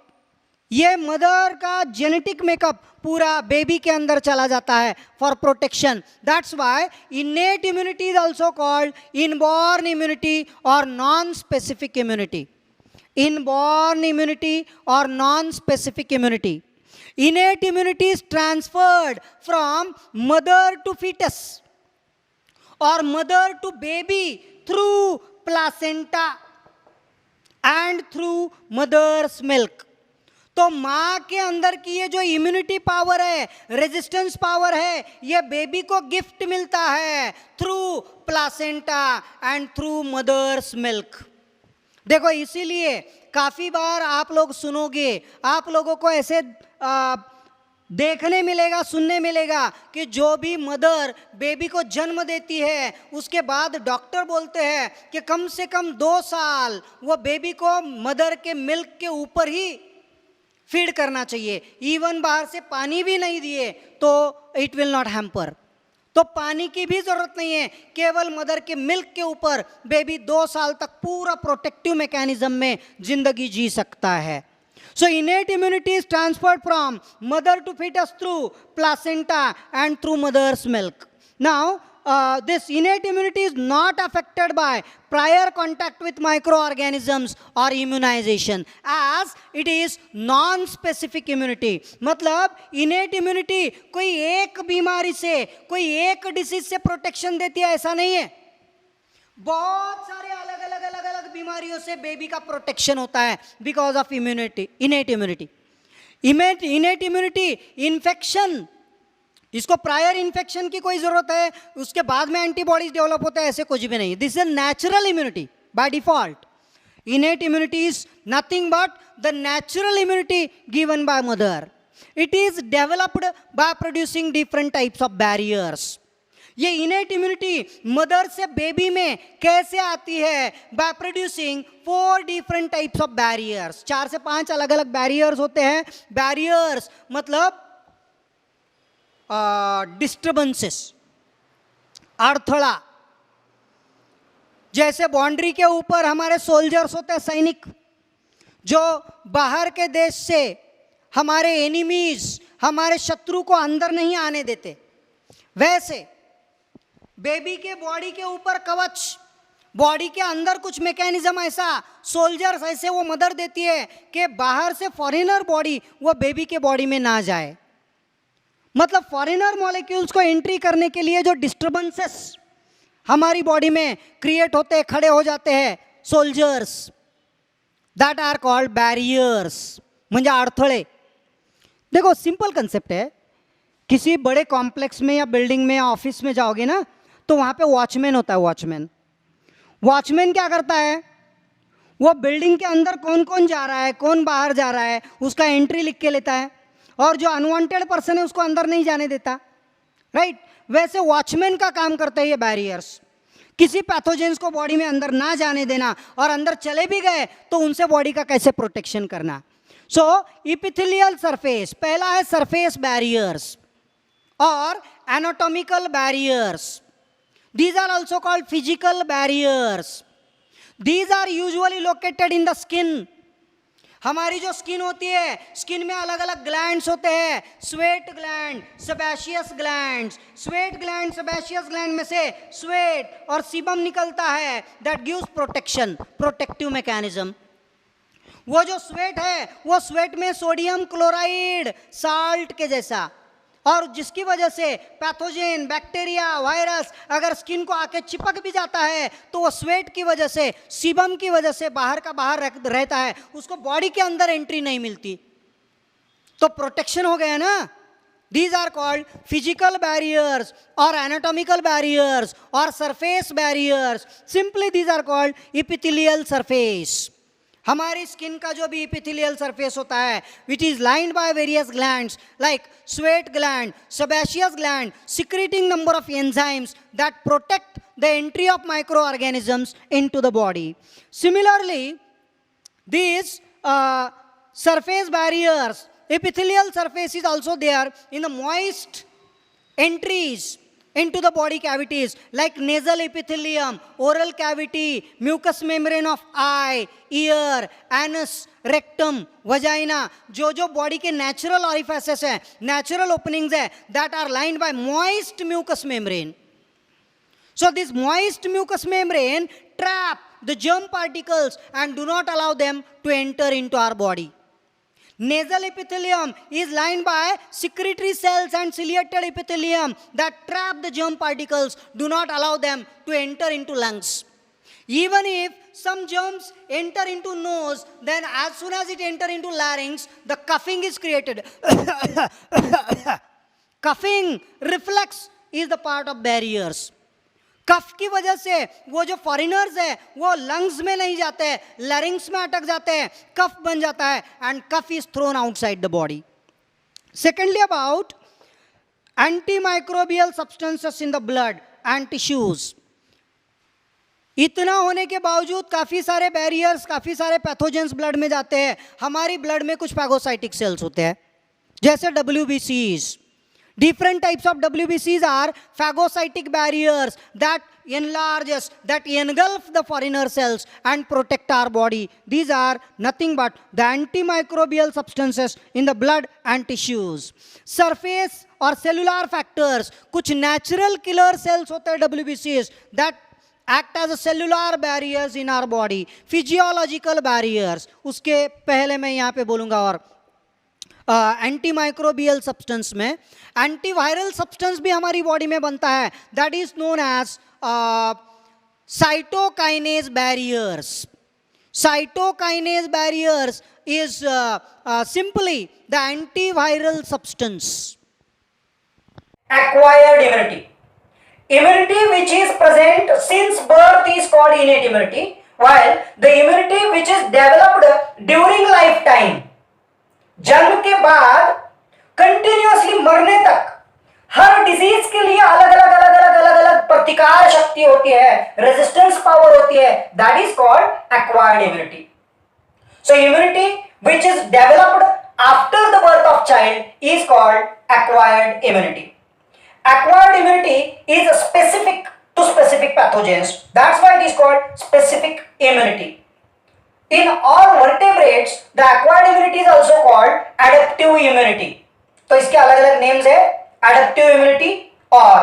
ये मदर का जेनेटिक मेकअप पूरा baby के अंदर चला जाता है for protection. That's why innate immunity is also called inborn immunity और non specific immunity. Inborn immunity और non specific immunity. innate immunity is transferred from mother to fetus or mother to baby through placenta and through mother's milk. तो माँ के अंदर की ये जो immunity power है, रेजिस्टेंस पावर है, ये बेबी को गिफ्ट मिलता है through placenta and through mother's milk. देखो इसीलिए काफी बार आप लोग सुनोगे, आप लोगों को ऐसे देखने मिलेगा, सुनने मिलेगा कि जो भी मदर बेबी को जन्म देती है उसके बाद डॉक्टर बोलते हैं कि कम से कम 2 साल वो बेबी को मदर के मिल्क के ऊपर ही फीड करना चाहिए। इवन बाहर से पानी भी नहीं दिए तो इट विल नॉट हैम्पर। तो पानी की भी जरूरत नहीं है, केवल मदर के मिल्क के ऊपर बेबी 2 साल तक पूरा प्रोटेक्टिव मैकेनिज्म में जिंदगी जी सकता है। So innate immunity is transferred from mother to fetus through placenta and through mother's milk. Now, this innate immunity is not affected by prior contact with microorganisms or immunization, as it is non-specific immunity. मतलब innate immunity कोई एक बीमारी से, कोई एक disease से protection देती है ऐसा नहीं है। बहुत सारे अलग अलग बीमारियों से बेबी का प्रोटेक्शन होता है because of immunity, innate immunity. Innate immunity infection, इसको प्रायर इन्फेक्शन की कोई जरूरत है उसके बाद में एंटीबॉडीज डेवलप होते हैं, ऐसे कुछ भी नहीं। This is natural immunity by default. इनेट immunity is nothing but the natural immunity given by mother. It is developed by producing different types of barriers. ये इनेट इम्यूनिटी मदर से बेबी में कैसे आती है? By producing 4 different types of barriers. 4 से 5 अलग अलग barriers होते हैं। बैरियर्स मतलब डिस्टर्बेंसेस, अड़थड़ा। जैसे बाउंड्री के ऊपर हमारे सोल्जर्स होते हैं, सैनिक, जो बाहर के देश से हमारे एनिमीज, हमारे शत्रु को अंदर नहीं आने देते, वैसे बेबी के बॉडी के ऊपर कवच, बॉडी के अंदर कुछ मैकेनिज्म ऐसा, सोल्जर्स ऐसे वो मदर देती है कि बाहर से फॉरेनर बॉडी वो बेबी के बॉडी में ना जाए। मतलब फॉरेनर मॉलिक्यूल्स को एंट्री करने के लिए जो डिस्टर्बेंसेस हमारी बॉडी में क्रिएट होते हैं, खड़े हो जाते हैं soldiers, that are called barriers, म्हणजे अडथळे। देखो सिंपल कंसेप्ट है, किसी बड़े कॉम्प्लेक्स में या बिल्डिंग में या ऑफिस में जाओगे ना तो वहाँ पे वॉचमैन होता है। वॉचमैन क्या करता है? वो बिल्डिंग के अंदर कौन कौन जा रहा है, कौन बाहर जा रहा है, उसका एंट्री लिख के लेता है, और जो अनवांटेड पर्सन है उसको अंदर नहीं जाने देता, राइट? वैसे वॉचमैन का काम करते हैं ये बैरियर्स, किसी पैथोजेंस को बॉडी में अंदर ना जाने देना, और अंदर चले भी गए तो उनसे बॉडी का कैसे प्रोटेक्शन करना। सो इपिथेलियल सरफेस, पहला है सरफेस बैरियर्स और anatomical barriers. These are also called physical barriers. These are usually located in the skin. हमारी जो स्किन होती है, स्किन में अलग अलग ग्लैंड्स होते हैं, sweat gland, sebaceous glands. Sweat gland, sebaceous gland में से स्वेट और सीबम निकलता है, that gives protection, protective mechanism. वो जो स्वेट है वो स्वेट में सोडियम क्लोराइड, साल्ट के जैसा, और जिसकी वजह से पैथोजेन, बैक्टीरिया, वायरस अगर स्किन को आके चिपक भी जाता है तो वो स्वेट की वजह से, सीबम की वजह से बाहर का बाहर रहता है, उसको बॉडी के अंदर एंट्री नहीं मिलती, तो प्रोटेक्शन हो गया ना। These are called physical barriers or anatomical barriers or surface barriers. Simply these are called epithelial surface. हमारी स्किन का जो भी इपिथेलियल सरफेस होता है, which is lined by various glands like sweat gland, sebaceous gland, secreting number of enzymes that protect the entry of microorganisms into the body. Similarly, these surface barriers, epithelial surface is also there in the moist entries into the body cavities like nasal epithelium, oral cavity, mucous membrane of eye, ear, anus, rectum, vagina. जो जो body के natural orifices हैं, natural openings हैं, that are lined by moist mucous membrane. So this moist mucous membrane trap the germ particles and do not allow them to enter into our body. Nasal epithelium is lined by secretory cells and ciliated epithelium that trap the germ particles, do not allow them to enter into lungs. Even if some germs enter into nose, then as soon as it enter into larynx, the coughing is created. Coughing reflex is the part of barriers. कफ की वजह से वो जो foreigners है वो lungs में नहीं जाते हैं, लैरिंग्स में अटक जाते हैं, कफ बन जाता है एंड कफ is thrown outside the body. Secondly about antimicrobial substances in the blood and tissues. इतना होने के बावजूद काफ़ी सारे बैरियर्स, काफ़ी सारे पैथोजेंस ब्लड में जाते हैं. हमारी ब्लड में कुछ फैगोसाइटिक सेल्स होते हैं जैसे WBCs. Different types of WBCs are phagocytic barriers that enlarges, that engulf the foreigner cells and protect our body. These are nothing but the antimicrobial substances in the blood and tissues. Surface or cellular factors, कुछ natural killer cells होते हैं WBCs that act as a cellular barriers in our body. Physiological barriers, उसके पहले मैं यहाँ पे बोलूँगा. और एंटीमाइक्रोबियल सब्सटेंस में एंटीवायरल सब्सटेंस भी हमारी बॉडी में बनता है, that is known as cytokines barriers. Cytokines barriers is simply the antiviral substance. Acquired immunity. Immunity which is present since birth is called innate immunity, while the immunity which is developed during lifetime, जन्म के बाद continuously मरने तक हर disease के लिए अलग अलग प्रतिकार शक्ति होती है, रेजिस्टेंस पावर होती है, that is called acquired immunity. So immunity which is developed after the birth of child is called acquired immunity. Acquired immunity is specific to specific pathogens, that's why it is called specific immunity. In all vertebrates, the acquired immunity is also called adaptive immunity. तो इसके अलग अलग names है, adaptive immunity और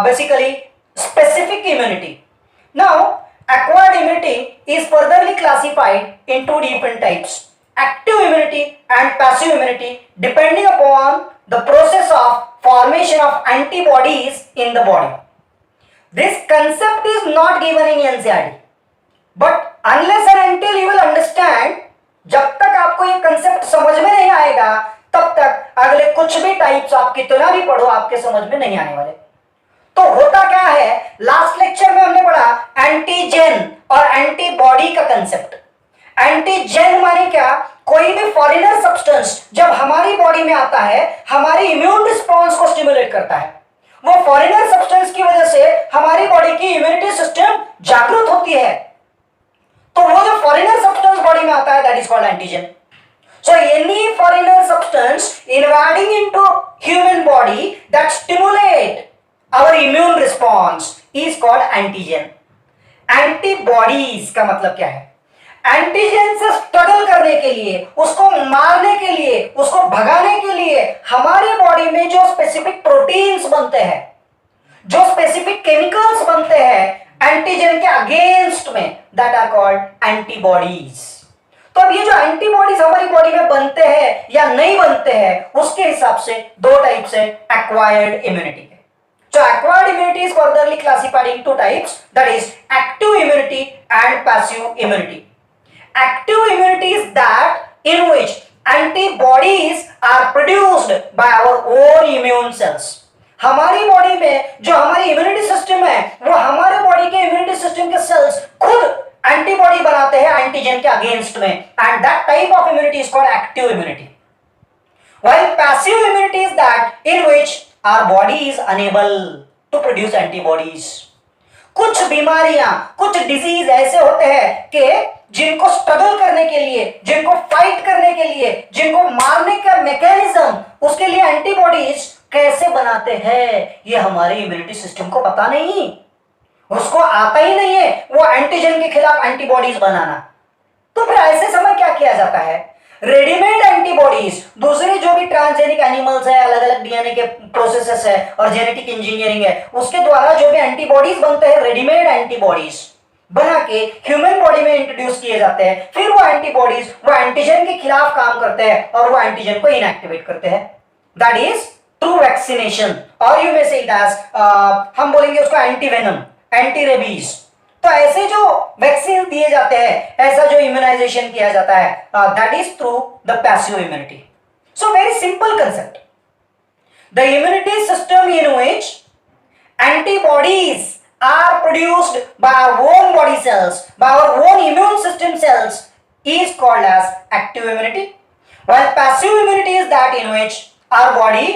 basically specific immunity. Now, acquired immunity is furtherly classified into different types: active immunity and passive immunity, depending upon the process of formation of antibodies in the body. This concept is not given in NCERT. But unless and until you will understand, जब तक आपको ये concept समझ में नहीं आएगा तब तक अगले कुछ भी टाइप्स आप कितना भी पढ़ो आपके समझ में नहीं आने वाले. तो होता क्या है, लास्ट लेक्चर में हमने पढ़ा एंटीजेन और एंटीबॉडी का कंसेप्ट. एंटीजेन माने क्या, कोई भी फॉरेनर सब्सटेंस जब हमारी बॉडी में आता है हमारी इम्यून रिस्पॉन्स को स्टिमुलेट करता है. वो फॉरेनर सब्सटेंस की वजह से हमारी बॉडी की इम्यूनिटी सिस्टम जागृत होती है. तो वो जो फॉरेनर सब्सटेंस बॉडी में आता है that is called antigen. So any foreigner substance invading into human body that stimulate our immune response is called antigen. Antibodies का मतलब क्या है, एंटीजन से स्ट्रगल करने के लिए, उसको मारने के लिए, उसको भगाने के लिए हमारी बॉडी में जो स्पेसिफिक प्रोटीन्स बनते हैं, जो स्पेसिफिक केमिकल्स बनते हैं एंटीजन के अगेंस्ट में, दैट आर कॉल्ड एंटीबॉडीज. तो अब ये जो एंटीबॉडीज हमारी बॉडी में बनते हैं या नहीं बनते हैं उसके हिसाब से दो टाइप से एक्वायर्ड इम्यूनिटी है. So acquired immunity is furtherly classified into types, that is active immunity and passive immunity. Active immunity is that in which antibodies are produced by our own immune cells. हमारी body में जो हमारी immunity system है वो हमारे body के immunity system के sales खुद एंटीबॉडी बनाते हैं एंटीजन के अगेंस्ट में, and that type of immunity is called active immunity. While passive immunity is that in which our body is unable to produce antibodies. कुछ बीमारियां, कुछ डिजीज ऐसे होते हैं कि जिनको स्ट्रगल करने के लिए, जिनको फाइट करने के लिए, जिनको मारने का मैकेनिज्म, उसके लिए एंटीबॉडीज कैसे बनाते हैं ये हमारे इम्यूनिटी सिस्टम को पता नहीं, उसको आता ही नहीं है वो एंटीजन के खिलाफ एंटीबॉडीज बनाना. तो फिर ऐसे समय क्या किया जाता है, रेडीमेड एंटीबॉडीज, दूसरे जो भी ट्रांसजेनिक एनिमल्स है, अलग अलग डीएनए के प्रोसेसेस है और जेनेटिक इंजीनियरिंग है, उसके द्वारा जो भी एंटीबॉडीज बनते हैं, रेडीमेड एंटीबॉडीज बना के ह्यूमन बॉडी में इंट्रोड्यूस किए जाते हैं. फिर वो एंटीबॉडीज वो एंटीजन के खिलाफ काम करते हैं और वो एंटीजन को इनएक्टिवेट करते हैं. दैट इज थ्रू वैक्सीनेशन, और यू मे से इट एज हम बोलेंगे उसको एंटीवेनम, एंटी रेबीज. तो ऐसे जो वैक्सीन दिए जाते हैं, ऐसा जो इम्यूनाइजेशन किया जाता है, that is through the passive immunity. So very simple concept. The immunity system in which antibodies are produced by our own body cells, by our own immune system cells, is called as active immunity, while passive immunity is that in which our body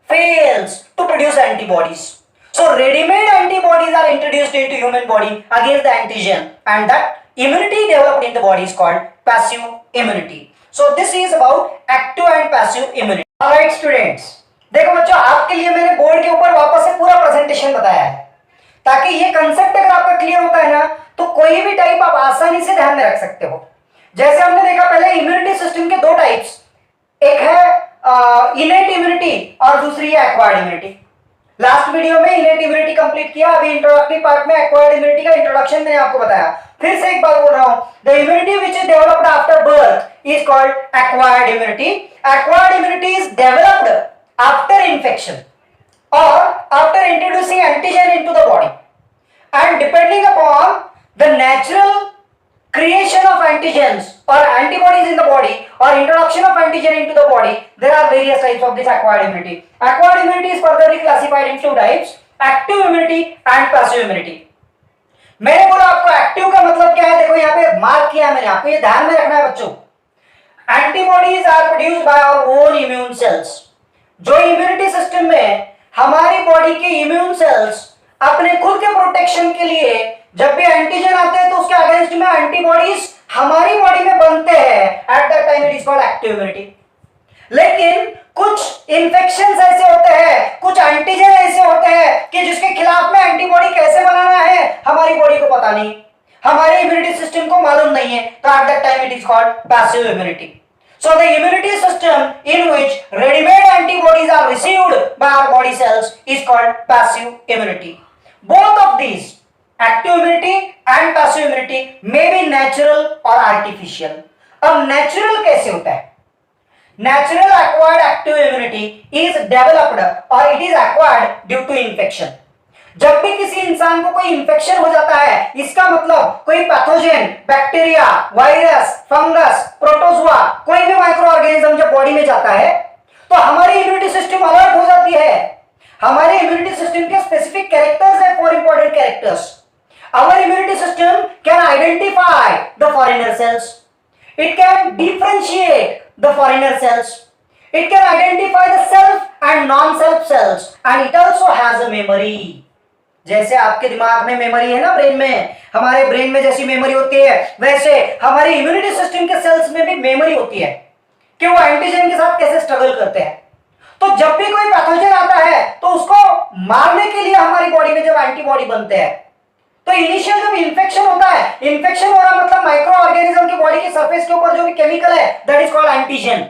fails to produce antibodies. So ready-made antibodies are introduced into human body against the antigen, and that immunity developed in the body is called passive immunity. So this is about active and passive immunity. All right students, देखो बच्चों, आपके लिए मैंने board के ऊपर वापस से पूरा प्रेजेंटेशन बताया है, ताकि ये कंसेप्ट अगर आपका क्लियर होता है ना, तो कोई भी टाइप आप आसानी से ध्यान में रख सकते हो. जैसे हमने देखा पहले इम्यूनिटी सिस्टम के दो टाइप्स, एक है इनेट इम्यूनिटी और दूसरी है एक्वायर्ड इम्यूनिटी. लास्ट वीडियो में इनेट इम्यूनिटी कंप्लीट किया, अभी इंट्रोडक्टरी पार्ट में एक्वायर्ड इम्यूनिटी का इंट्रोडक्शन मैंने आपको बताया. फिर से एक बार बोल रहा हूं, the immunity which is developed after birth is called acquired immunity. Acquired immunity is developed after infection or after introducing antigen into the body, and depending upon the natural creation of antigens or antibodies in the body or introduction of antigen into the body, there are various types of this acquired immunity. Acquired immunity is further classified into two types, active immunity and passive immunity. मैंने बोला आपको active का मतलब क्या है, देखो यहाँ पे मार्क किया मैंने, आपको ये ध्यान में रखना है बच्चों. Antibodies are produced by our own immune cells. जो इम्यूनिटी सिस्टम में हमारी बॉडी के इम्यून सेल्स अपने खुद के प्रोटेक्शन के लिए जब भी एंटीजन आते हैं तो उसके अगेंस्ट में एंटीबॉडीज हमारी बॉडी में बनते हैं, eight that time it is called active immunity. लेकिन कुछ इन्फेक्शंस ऐसे होते हैं, कुछ एंटीजन ऐसे होते हैं कि जिसके खिलाफ में एंटीबॉडी कैसे बनाना है हमारी बॉडी को पता नहीं, हमारे इम्यूनिटी सिस्टम को मालूम नहीं है, तो eight that time it is called passive immunity. So the immunity system in which ready-made antibodies are received by our body cells is called passive immunity. Both of these, active immunity and passive immunity, may be natural or artificial. अब natural कैसे होता है? Natural acquired active immunity is developed or it is acquired due to infection. जब भी किसी इंसान को कोई इंफेक्शन हो जाता है, इसका मतलब कोई pathogen, bacteria, virus, fungus, protozoa, कोई भी माइक्रो ऑर्गेनिज्म जब बॉडी में जाता है तो हमारी इम्यूनिटी सिस्टम अलर्ट हो जाती है. हमारे इम्यूनिटी सिस्टम के स्पेसिफिक कैरेक्टर्स है, 4 important characters. Our immunity system can identify the foreigner cells, it can differentiate the foreigner cells, it can identify the self and non-self cells, and it also has a memory. जैसे आपके दिमाग में memory है ना, brain में, हमारे brain में जैसी मेमोरी होती है, वैसे हमारी इम्यूनिटी सिस्टम के सेल्स में भी मेमोरी होती है कि वो एंटीजन के साथ कैसे स्ट्रगल करते हैं. तो जब भी कोई पैथोजन आता है तो उसको मारने के लिए हमारी बॉडी में जब एंटीबॉडी बनते हैं, तो इनिशियल जब इंफेक्शन होता है, इंफेक्शन हो रहा मतलब माइक्रो ऑर्गेनिज्म की बॉडी की सरफेस के ऊपर जो भी केमिकल है, दैट इज कॉल्ड एंटीजन.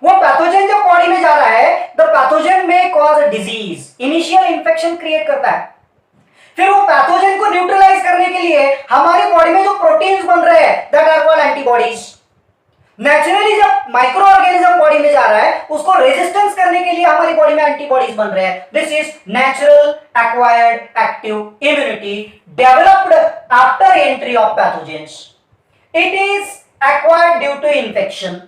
वो पैथोजन जब बॉडी में जा रहा है, द पैथोजन में cause disease, initial infection create करता है. फिर वो पैथोजन को न्यूट्रलाइज करने के लिए हमारी बॉडी में जो प्रोटीन्स बन रहे हैं, that are called antibodies. Naturally जब माइक्रो ऑर्गेनिज्म बॉडी में जा रहा है, उसको रेजिस्टेंस करने के लिए हमारी बॉडी में एंटीबॉडीज बन रहे हैं. This is natural acquired active immunity developed after entry of pathogens. It is acquired due to infection,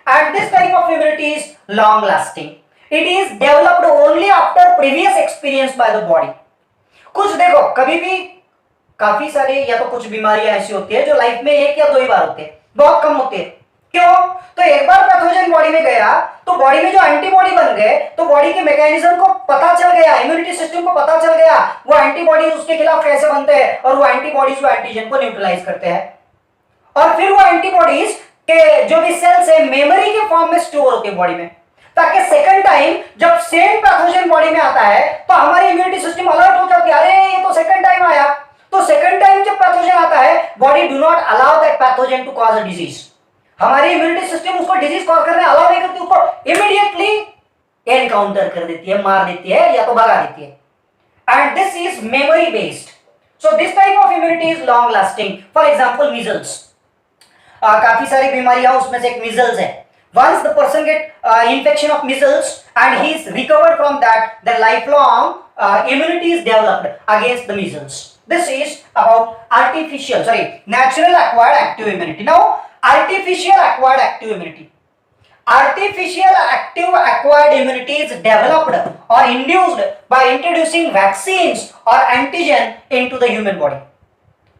and this type of immunity is long lasting. It is developed only after previous experience by the body. कुछ देखो, कभी भी काफी सारे या तो कुछ बीमारियां ऐसी होती है जो लाइफ में 1 या 2 ही बार होते हैं, बहुत कम होते हैं. क्यों? तो एक बार पैथोजन बॉडी में गया तो बॉडी में जो एंटीबॉडी बन गए, तो बॉडी के मैकेनिज्म को पता चल गया, इम्यूनिटी सिस्टम को पता चल गया वो एंटीबॉडी उसके खिलाफ कैसे बनते हैं, और वो एंटीबॉडीज वो एंटीजन को न्यूट्रलाइज करते हैं. और फिर वो एंटीबॉडीज के जो भी सेल्स है मेमोरी के फॉर्म में स्टोर होते हैं बॉडी में, ताकि सेकंड टाइम जब सेम पैथोजन बॉडी में आता है तो हमारी इम्यूनिटी सिस्टम अलर्ट हो जाती है, अरे ये तो सेकंड टाइम आया. तो सेकंड टाइम जब पैथोजन आता है, body do not allow that pathogen to cause a disease. हमारी इम्यूनिटी सिस्टम उसको डिजीज कॉज करने अलाउ नहीं करती, उसको इमीडिएटली एनकाउंटर कर देती है, मार देती है या तो भगा देती है. And this is memory based. So this type of immunity is long lasting. For example measles, काफी सारी बीमारियां, उसमें से एक मीजल्स है. Once the person get infection of measles and he is recovered from that, the lifelong immunity is developed against the measles. This is about natural acquired active immunity. Now, artificial acquired active immunity. Artificial active acquired immunity is developed or induced by introducing vaccines or antigen into the human body.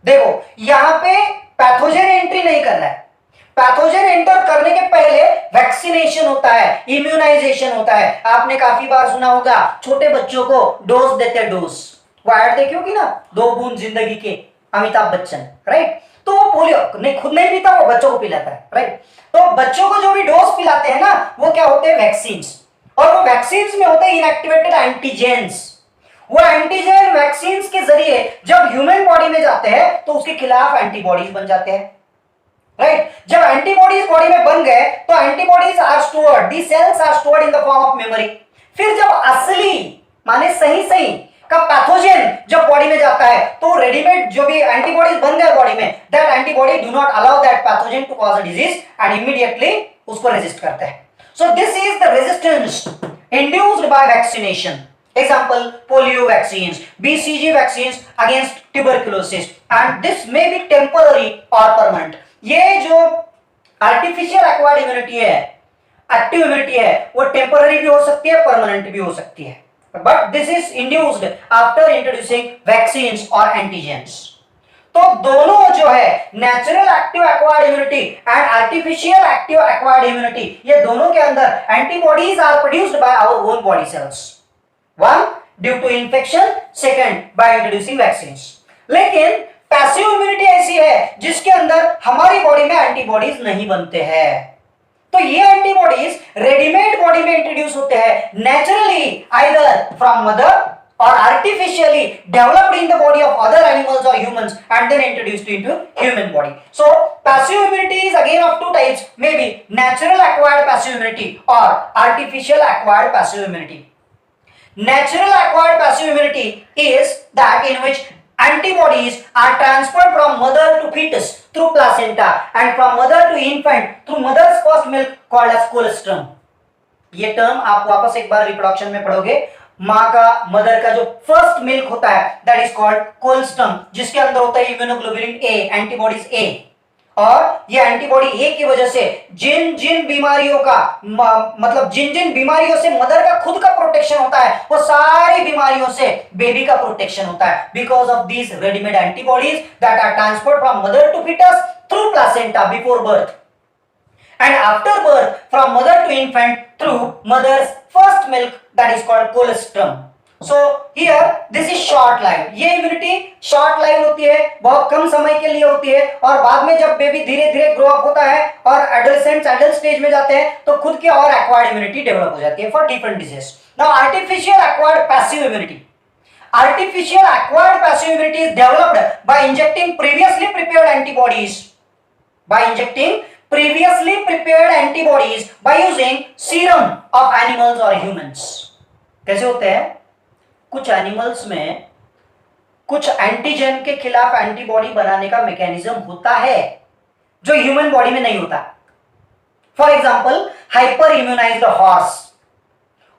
देखो यहां पे pathogen entry नहीं कर रहा है. Pathogen enter करने के पहले वैक्सीनेशन होता है, इम्यूनाइजेशन होता है. आपने काफी बार सुना होगा छोटे बच्चों को डोज देते हैं. डोज वो ऐड देखी होगी ना, 2 बूंद जिंदगी के, अमिताभ बच्चन, राइट. तो वो पोलियो नहीं, खुद नहीं पीता, वो बच्चों को पिलाता है, राइट. तो बच्चों को जो भी डोज पिलाते हैं ना, वो क्या होते हैं, वैक्सीन्स. और वो वैक्सीन्स में होते हैं इनएक्टिवेटेड एंटीजेंस. वो एंटीजन वैक्सीन्स के जरिए जब ह्यूमन बॉडी में जाते हैं तो उसके खिलाफ एंटीबॉडीज बन जाते हैं, राइट. जब एंटीबॉडीज बॉडी में बन गए तो antibodies are stored, the cells are stored in the form of memory. फिर जब असली माने सही का पैथोजन जब बॉडी में जाता है तो रेडीमेड जो भी एंटीबॉडीज बन गए बॉडी में, that antibody do not allow that pathogen to cause a disease and immediately उसको रेजिस्ट करते हैं. So this is the resistance induced by vaccination. Example, polio vaccines, BCG vaccines against tuberculosis, and this may be temporary or permanent. ये जो artificial acquired immunity है, active immunity है, वो temporary भी हो सकती है, permanent भी हो सकती है. But this is induced after introducing vaccines or antigens. तो दोनों जो है natural active acquired immunity and artificial active acquired immunity, ये दोनों के अंदर antibodies are produced by our own body cells. One due to infection, second by introducing vaccines. लेकिन passive immunity ऐसी है जिसके अंदर हमारी बॉडी में एंटीबॉडीज नहीं बनते हैं. तो ये एंटीबॉडीज रेडीमेड बॉडी में इंट्रोड्यूस होते हैं naturally, either from mother or artificially developed in the body of other animals or humans and then introduced into human body. So passive immunity is again of two types, maybe natural acquired passive immunity or artificial acquired passive immunity. Natural acquired passive immunity is that in which antibodies are transferred from mother to fetus through placenta and from mother to infant through mother's first milk called as colostrum. ये term आप वापस एक बार reproduction में पढ़ोगे. माँ का, mother का जो फर्स्ट मिल्क होता है दैट इज कॉल्ड कोलेस्ट्रम, जिसके अंदर होता है इम्यूनोग्लोबुलिन ए, एंटीबॉडीज ए. और ये एंटीबॉडी ए की वजह से जिन जिन बीमारियों का मतलब जिन जिन बीमारियों से मदर का खुद का प्रोटेक्शन होता है, वो सारी बीमारियों से बेबी का प्रोटेक्शन होता है, because of these readymade antibodies that are transferred from mother to foetus through placenta before birth and after birth from mother to infant through mother's first milk, that is called colostrum. So here this is short life. ये immunity short life होती है, बहुत कम समय के लिए होती है, और बाद में जब बेबी धीरे धीरे ग्रो अप होता है और एडोलेसेंट्स एडल्ट स्टेज में जाते हैं तो खुद की और एक्वायर्ड इम्यूनिटी डेवलप हो जाती है for different disease. Now artificial acquired passive immunity. Artificial acquired passive immunity is developed by injecting previously prepared antibodies. By injecting previously prepared antibodies by using serum of animals or humans. कैसे होते हैं? कुछ animals में कुछ antigen के खिलाफ antibody बनाने का मैकेनिज्म होता है जो ह्यूमन बॉडी में नहीं होता. For example, hyper immunised horse.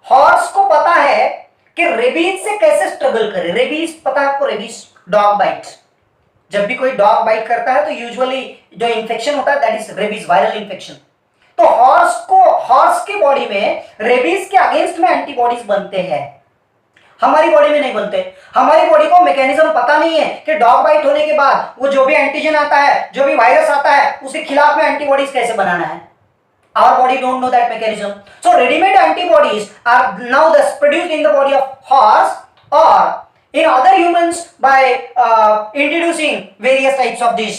Horse को पता है कि रेबीज से कैसे स्ट्रगल करे. रेबीज पता है आपको? Rabies dog bite. जब भी कोई डॉग बाइट करता है तो यूजुअली जो इन्फेक्शन होता है that is rabies, viral infection. तो हॉर्स की बॉडी में रेबीज के अगेंस्ट में एंटीबॉडीज बनते हैं, हमारी बॉडी में नहीं बनते. हमारी बॉडी को मैकेनिज्म पता नहीं है कि डॉग बाइट होने के बाद वो जो भी एंटीजन आता है, जो भी वायरस आता है, उसके खिलाफ में एंटीबॉडीज कैसे बनाना है. Our body don't know that mechanism. So ready-made antibodies are now thus produced in the body of horse or in other humans by introducing various types of these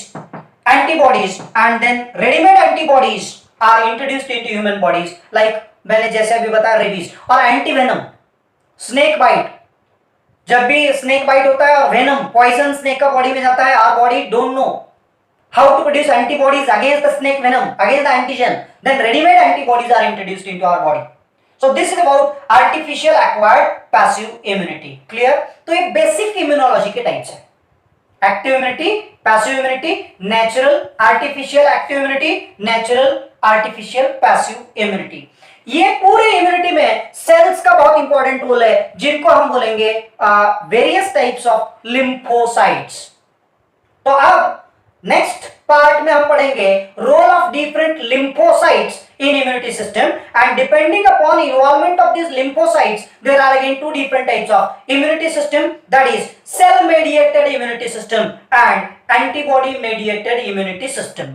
antibodies, and then ready-made antibodies are introduced into human bodies, like मैंने जैसे अभी बताया rabies. और antivenom, snake bite. जब भी snake bite होता है और वेनम, पॉइजन स्नेक का बॉडी में जाता है, our body don't know how to produce antibodies against the snake venom, against the antigen. Then ready-made antibodies are introduced into our body. So this is about artificial acquired passive immunity. Clear? तो ये basic immunology के types है. Active immunity, passive immunity, natural artificial active immunity, natural artificial passive immunity. ये पूरे immunity में sales का बहुत important role है, जिनको हम बोलेंगे वेरियस टाइप्स ऑफ लिम्फोसाइट्स। तो अब नेक्स्ट पार्ट में हम पढ़ेंगे role of different lymphocytes in immunity system, and depending upon involvement of these lymphocytes there are again two different types of immunity system, that is cell mediated immunity system and antibody mediated immunity system.